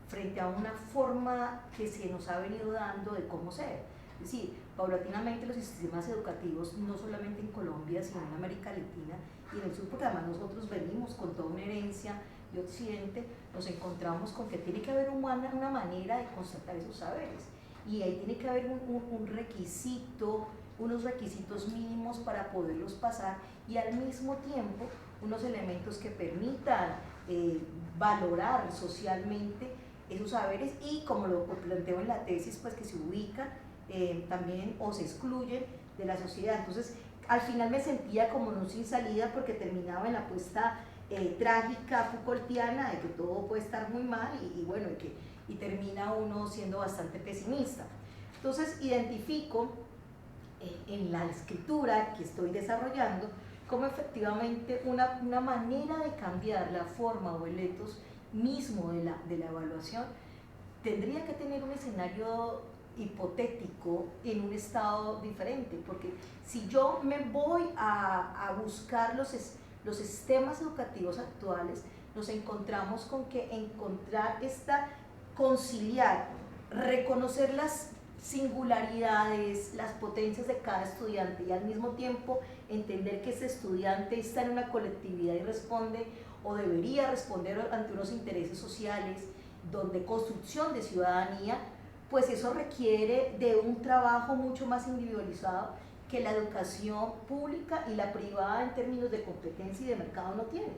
frente a una forma que se nos ha venido dando de cómo ser. Es decir, paulatinamente los sistemas educativos, no solamente en Colombia, sino en América Latina y en el sur, porque además nosotros venimos con toda una herencia de Occidente, nos encontramos con que tiene que haber una manera de constatar esos saberes, y ahí tiene que haber un requisito, unos requisitos mínimos para poderlos pasar, y al mismo tiempo unos elementos que permitan valorar socialmente esos saberes, y como lo planteo en la tesis, pues que se ubican también o se excluyen de la sociedad. Entonces, al final me sentía como no sin salida, porque terminaba en la apuesta trágica Foucaultiana de que todo puede estar muy mal, y bueno, y termina uno siendo bastante pesimista. Entonces, identifico en la escritura que estoy desarrollando cómo efectivamente una manera de cambiar la forma o el etos mismo de la evaluación tendría que tener un escenario hipotético en un estado diferente, porque si yo me voy a buscar los sistemas educativos actuales, nos encontramos con que conciliar, reconocer las singularidades, las potencias de cada estudiante y al mismo tiempo entender que ese estudiante está en una colectividad y responde o debería responder ante unos intereses sociales, donde construcción de ciudadanía, pues eso requiere de un trabajo mucho más individualizado que la educación pública y la privada en términos de competencia y de mercado no tiene.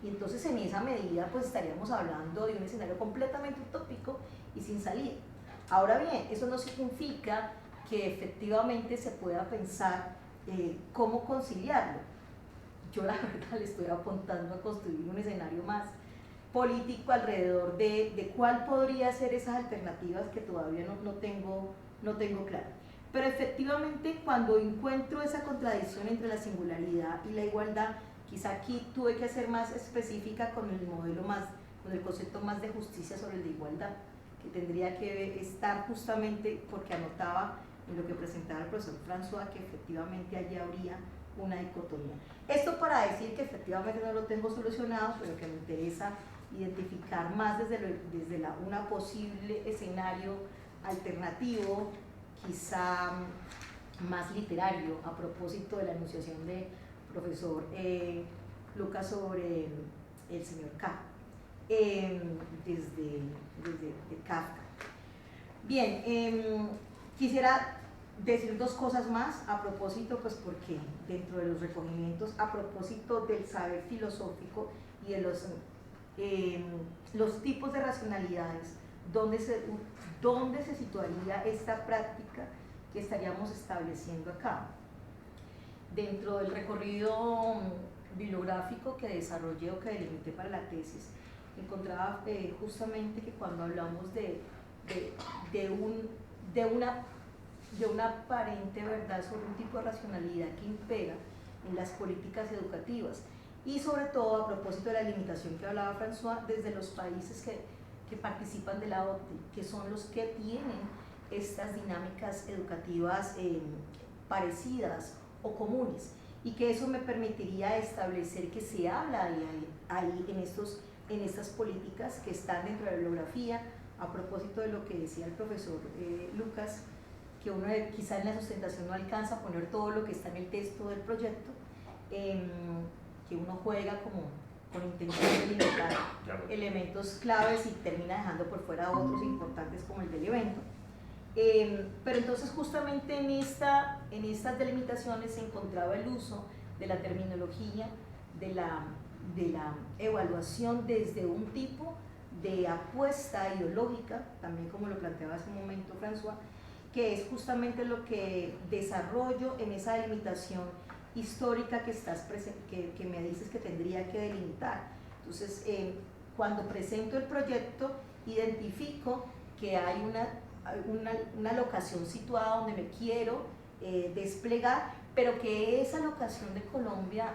Y entonces en esa medida pues estaríamos hablando de un escenario completamente utópico y sin salida. Ahora bien, eso no significa que efectivamente se pueda pensar cómo conciliarlo. Yo la verdad le estoy apuntando a construir un escenario más político alrededor de cuál podría ser esas alternativas que todavía no tengo claro. Pero efectivamente cuando encuentro esa contradicción entre la singularidad y la igualdad, quizá aquí tuve que ser más específica con el modelo con el concepto más de justicia sobre el de igualdad, que tendría que estar justamente porque anotaba en lo que presentaba el profesor François que efectivamente allí habría una dicotomía. Esto para decir que efectivamente no lo tengo solucionado, pero que me interesa identificar más desde una posible escenario alternativo, quizá más literario, a propósito de la enunciación del profesor Lucas sobre el señor K, desde Kafka. Bien, quisiera decir dos cosas más a propósito, pues porque dentro de los recogimientos, a propósito del saber filosófico y de los tipos de racionalidades, ¿dónde se situaría esta práctica que estaríamos estableciendo acá? Dentro del recorrido bibliográfico que desarrollé o que delimité para la tesis, encontraba justamente que cuando hablamos de una aparente verdad sobre un tipo de racionalidad que impera en las políticas educativas, y sobre todo a propósito de la limitación que hablaba François, desde los países que participan de la OCDE, que son los que tienen estas dinámicas educativas parecidas o comunes, y que eso me permitiría establecer que se habla ahí en estas políticas que están dentro de la bibliografía, a propósito de lo que decía el profesor Lucas, que uno quizá en la sustentación no alcanza a poner todo lo que está en el texto del proyecto, que uno juega como con intención de limitar elementos claves y termina dejando por fuera otros importantes como el del evento. Pero entonces justamente en estas delimitaciones se encontraba el uso de la terminología, de la evaluación desde un tipo de apuesta ideológica, también como lo planteaba hace un momento François, que es justamente lo que desarrollo en esa delimitación histórica que me dices que tendría que delimitar. Entonces, cuando presento el proyecto, identifico que hay una locación situada donde me quiero desplegar, pero que esa locación de Colombia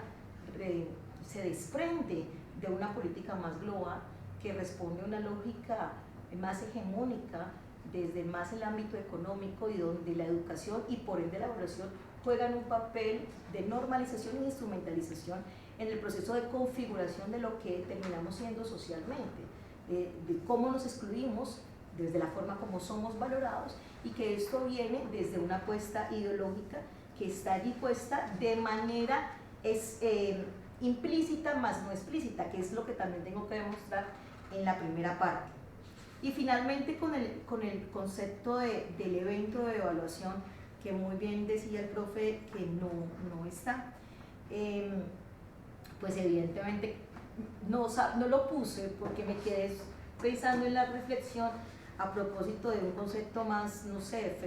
se desprende de una política más global que responde a una lógica más hegemónica desde más el ámbito económico y donde la educación y por ende la evaluación juegan un papel de normalización e instrumentalización en el proceso de configuración de lo que terminamos siendo socialmente, de cómo nos excluimos desde la forma como somos valorados, y que esto viene desde una apuesta ideológica que está allí puesta de manera implícita más no explícita, que es lo que también tengo que demostrar en la primera parte. Y finalmente con el concepto del evento de evaluación, que muy bien decía el profe que no está, pues evidentemente no lo puse porque me quedé pensando en la reflexión a propósito de un concepto más, no sé,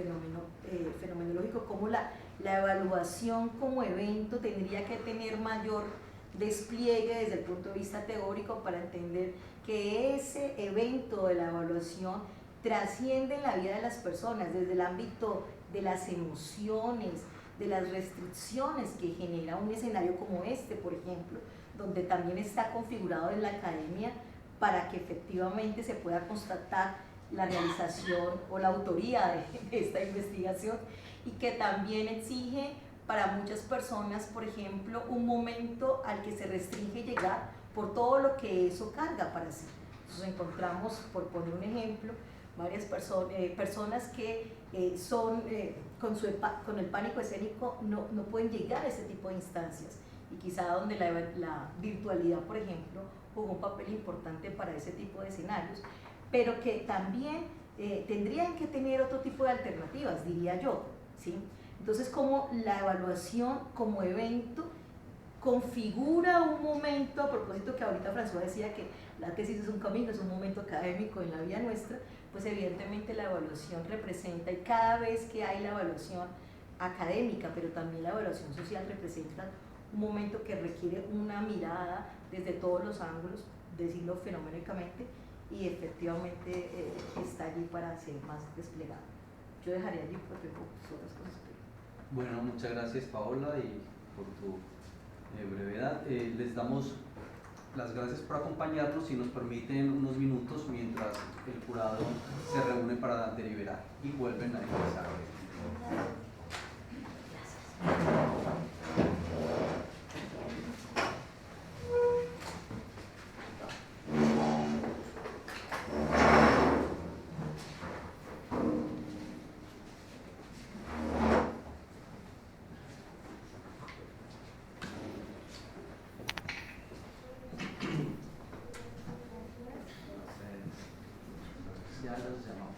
fenomenológico, como la evaluación como evento tendría que tener mayor despliegue desde el punto de vista teórico para entender que ese evento de la evaluación trasciende en la vida de las personas desde el ámbito de las emociones, de las restricciones que genera un escenario como este, por ejemplo, donde también está configurado en la academia para que efectivamente se pueda constatar la realización o la autoría de esta investigación, y que también exige para muchas personas, por ejemplo, un momento al que se restringe llegar por todo lo que eso carga para sí. Entonces encontramos, por poner un ejemplo, varias personas que con el pánico escénico no pueden llegar a ese tipo de instancias, y quizá donde la virtualidad, por ejemplo, jugó un papel importante para ese tipo de escenarios, pero que también tendrían que tener otro tipo de alternativas, diría yo, ¿sí? Entonces, como la evaluación como evento configura un momento, a propósito que ahorita François decía que la tesis es un camino, es un momento académico en la vida nuestra, pues evidentemente la evaluación representa, y cada vez que hay la evaluación académica, pero también la evaluación social, representa un momento que requiere una mirada desde todos los ángulos, decirlo fenoménicamente, y efectivamente está allí para ser más desplegado. Yo dejaría allí porque tengo otras cosas. Bueno, muchas gracias Paola y por tu brevedad. Les damos las gracias por acompañarnos y nos permiten unos minutos mientras el jurado se reúne para deliberar y vuelven a empezar. Ya los llamamos.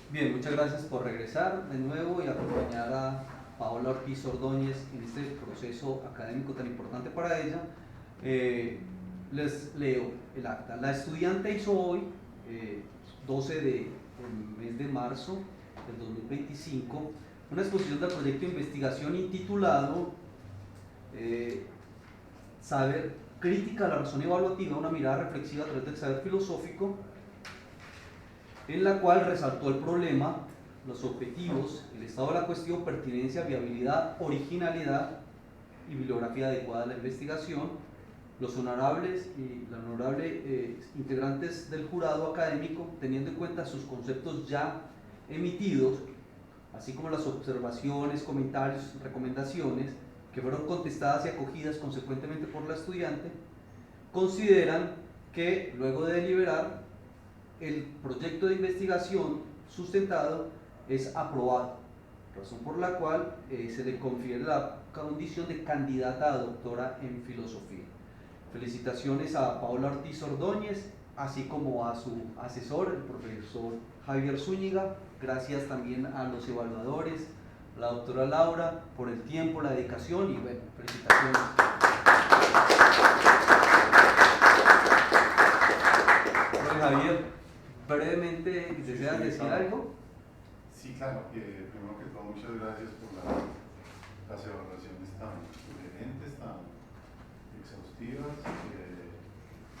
Bien, muchas gracias por regresar de nuevo y acompañar a Paola Ortiz Ordóñez en este proceso académico tan importante para ella. Les leo el acta. La estudiante hizo hoy, 12 del mes de marzo del 2025, una exposición del proyecto de investigación intitulado Saber crítica a la razón evaluativa, una mirada reflexiva a través del saber filosófico, en la cual resaltó el problema, los objetivos, el estado de la cuestión, pertinencia, viabilidad, originalidad y bibliografía adecuada a la investigación, Los honorables y la honorable integrantes del jurado académico, teniendo en cuenta sus conceptos ya emitidos, así como las observaciones, comentarios, recomendaciones que fueron contestadas y acogidas consecuentemente por la estudiante, consideran que luego de deliberar el proyecto de investigación sustentado es aprobado, razón por la cual se le confiere la condición de candidata a doctora en filosofía. Felicitaciones a Paola Ortiz Ordóñez, así como a su asesor, el profesor Javier Zúñiga. Gracias también a los evaluadores, a la doctora Laura, por el tiempo, la dedicación y bueno, felicitaciones. Bueno, Javier, brevemente, ¿deseas decir algo? Sí, claro. Primero que todo, muchas gracias por las evaluaciones tan sugerentes, tan exhaustivas.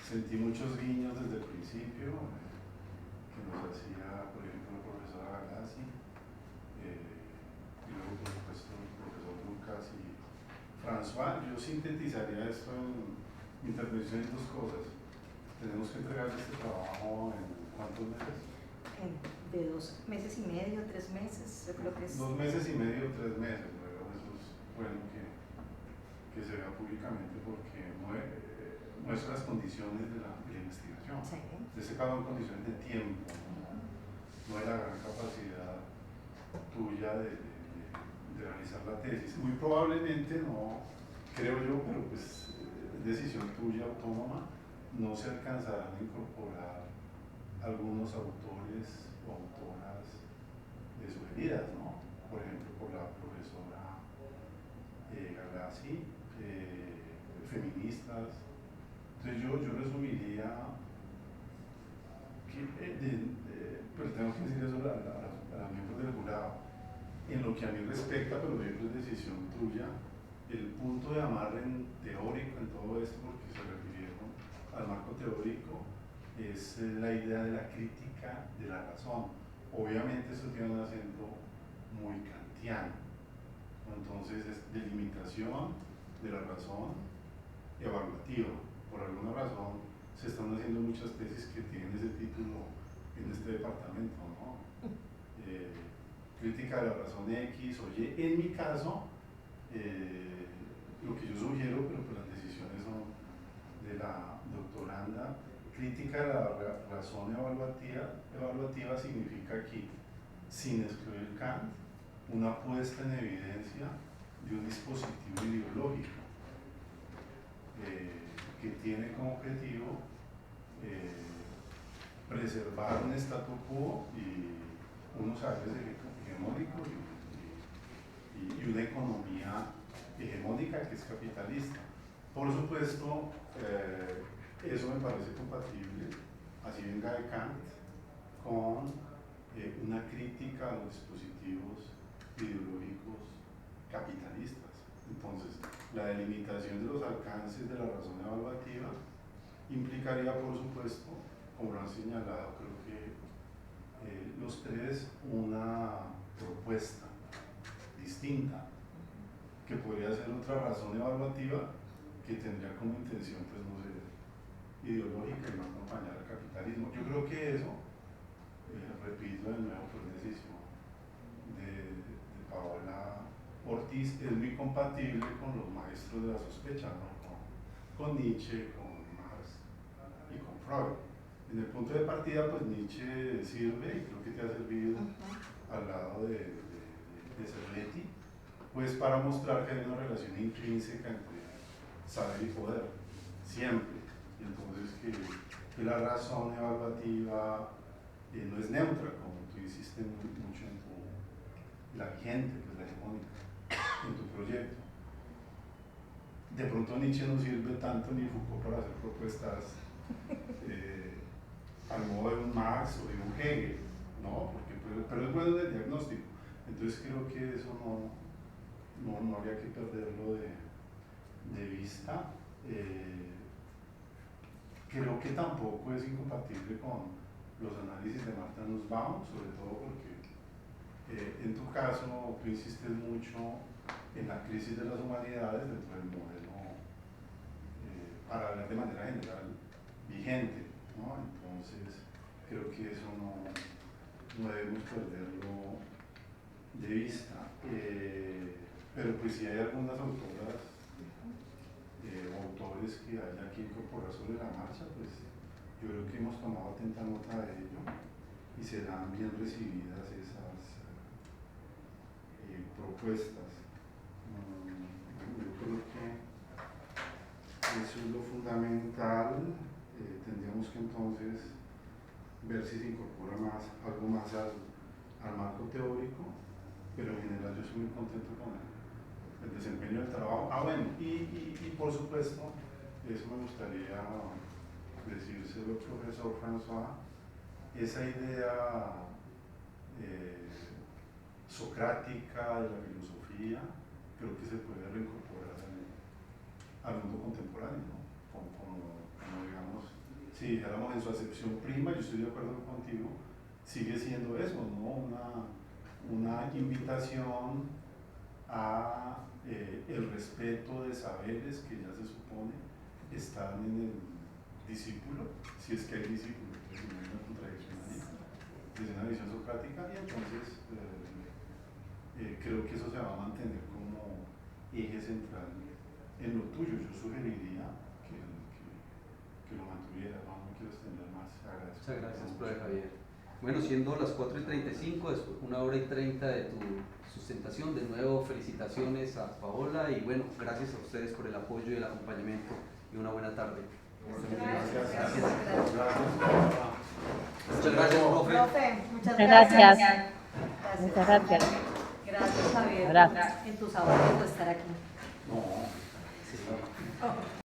Sentí muchos guiños desde el principio que nos hacía, por ejemplo, la profesora Galassi, y luego, por supuesto, el profesor Lucas y François. Yo sintetizaría esto en mi intervención en dos cosas. Tenemos que entregar este trabajo en ¿cuántos meses? De 2 meses y medio, 3 meses, yo creo que es. 2 meses y medio, 3 meses, luego eso es bueno que se vea públicamente porque muestra las condiciones de la investigación. Sí. Usted se acaba en condiciones de tiempo, no hay la gran capacidad tuya de realizar la tesis. Muy probablemente no, creo yo, pero pues es decisión tuya autónoma, no se alcanzarán a incorporar algunos autores o autoras sugeridas, ¿no? Por ejemplo, por la profesora Galassi, feministas. Entonces yo resumiría que, pero tengo que decir eso a los miembros del jurado. En lo que a mí respecta, pero es decisión tuya, el punto de amarre teórico en todo esto, porque se refirieron al marco teórico, es la idea de la crítica de la razón. Obviamente esto tiene un acento muy kantiano, entonces es delimitación de la razón evaluativa. Por alguna razón se están haciendo muchas tesis que tienen ese título en este departamento, ¿no? Crítica de la razón X o Y. En mi caso, lo que yo sugiero, pero pues las decisiones son de la doctoranda, crítica de la razón evaluativa significa aquí, sin excluir Kant, una puesta en evidencia de un dispositivo ideológico que tiene como objetivo preservar un statu quo y unos saberes hegemónicos y una economía hegemónica que es capitalista. Por supuesto, eso me parece compatible, así venga de Kant, con una crítica a los dispositivos ideológicos capitalistas. Entonces, la delimitación de los alcances de la razón evaluativa implicaría, por supuesto, como lo han señalado, creo que los tres, una propuesta distinta, que podría ser otra razón evaluativa que tendría como intención, pues no sé, ideológica y no acompañar al capitalismo. Yo creo que eso, repito de nuevo por decisión de Paola Ortiz, es muy compatible con los maestros de la sospecha, ¿no? Con Nietzsche, con Marx y con Freud. En el punto de partida, pues Nietzsche sirve, y creo que te ha servido al lado de Cerletti, pues para mostrar que hay una relación intrínseca entre saber y poder, siempre. Y entonces que la razón evaluativa no es neutra, como tú insistes mucho en la vigente, que es la hegemónica, en tu proyecto. De pronto Nietzsche no sirve tanto ni Foucault para hacer propuestas al modo de un Marx o de un Hegel, ¿no? Pero es bueno del diagnóstico. Entonces creo que eso no habría que perderlo de vista. Creo que tampoco es incompatible con los análisis de Martha Nussbaum, sobre todo porque en tu caso tú insistes mucho en la crisis de las humanidades dentro del modelo para hablar de manera general vigente, ¿no? Entonces creo que eso no debemos perderlo de vista. Pero pues si hay algunas autoras o autores que haya que incorporar sobre la marcha, pues yo creo que hemos tomado atenta nota de ello y serán bien recibidas esas propuestas. Yo creo que eso es lo fundamental. Tendríamos que entonces ver si se incorpora algo más al marco teórico, pero en general yo estoy muy contento con el desempeño del trabajo. Bueno, y por supuesto, eso me gustaría decírselo al profesor François, esa idea socrática de la filosofía creo que se puede reincorporar al mundo contemporáneo, ¿no? Como digamos, si dijéramos en su acepción prima, yo estoy de acuerdo contigo, sigue siendo eso, ¿no? Una invitación a el respeto de saberes que ya se supone están en el discípulo, si es que hay discípulo, si no hay una contradicción ahí, desde una visión socrática, y entonces creo que eso se va a mantener como eje central en lo tuyo. Yo sugeriría que lo mantuviera, no me quiero extender más. Muchas gracias, profe Javier. Bueno, siendo las 4:35, es 1:30 de tu sustentación, de nuevo felicitaciones a Paola y bueno, gracias a ustedes por el apoyo y el acompañamiento y una buena tarde. Gracias. Muchas gracias, profe. Profe, muchas Muchas gracias. gracias. Muchas gracias. Gracias, Javier, Gracias. en tus abuelos de estar aquí. No, sí,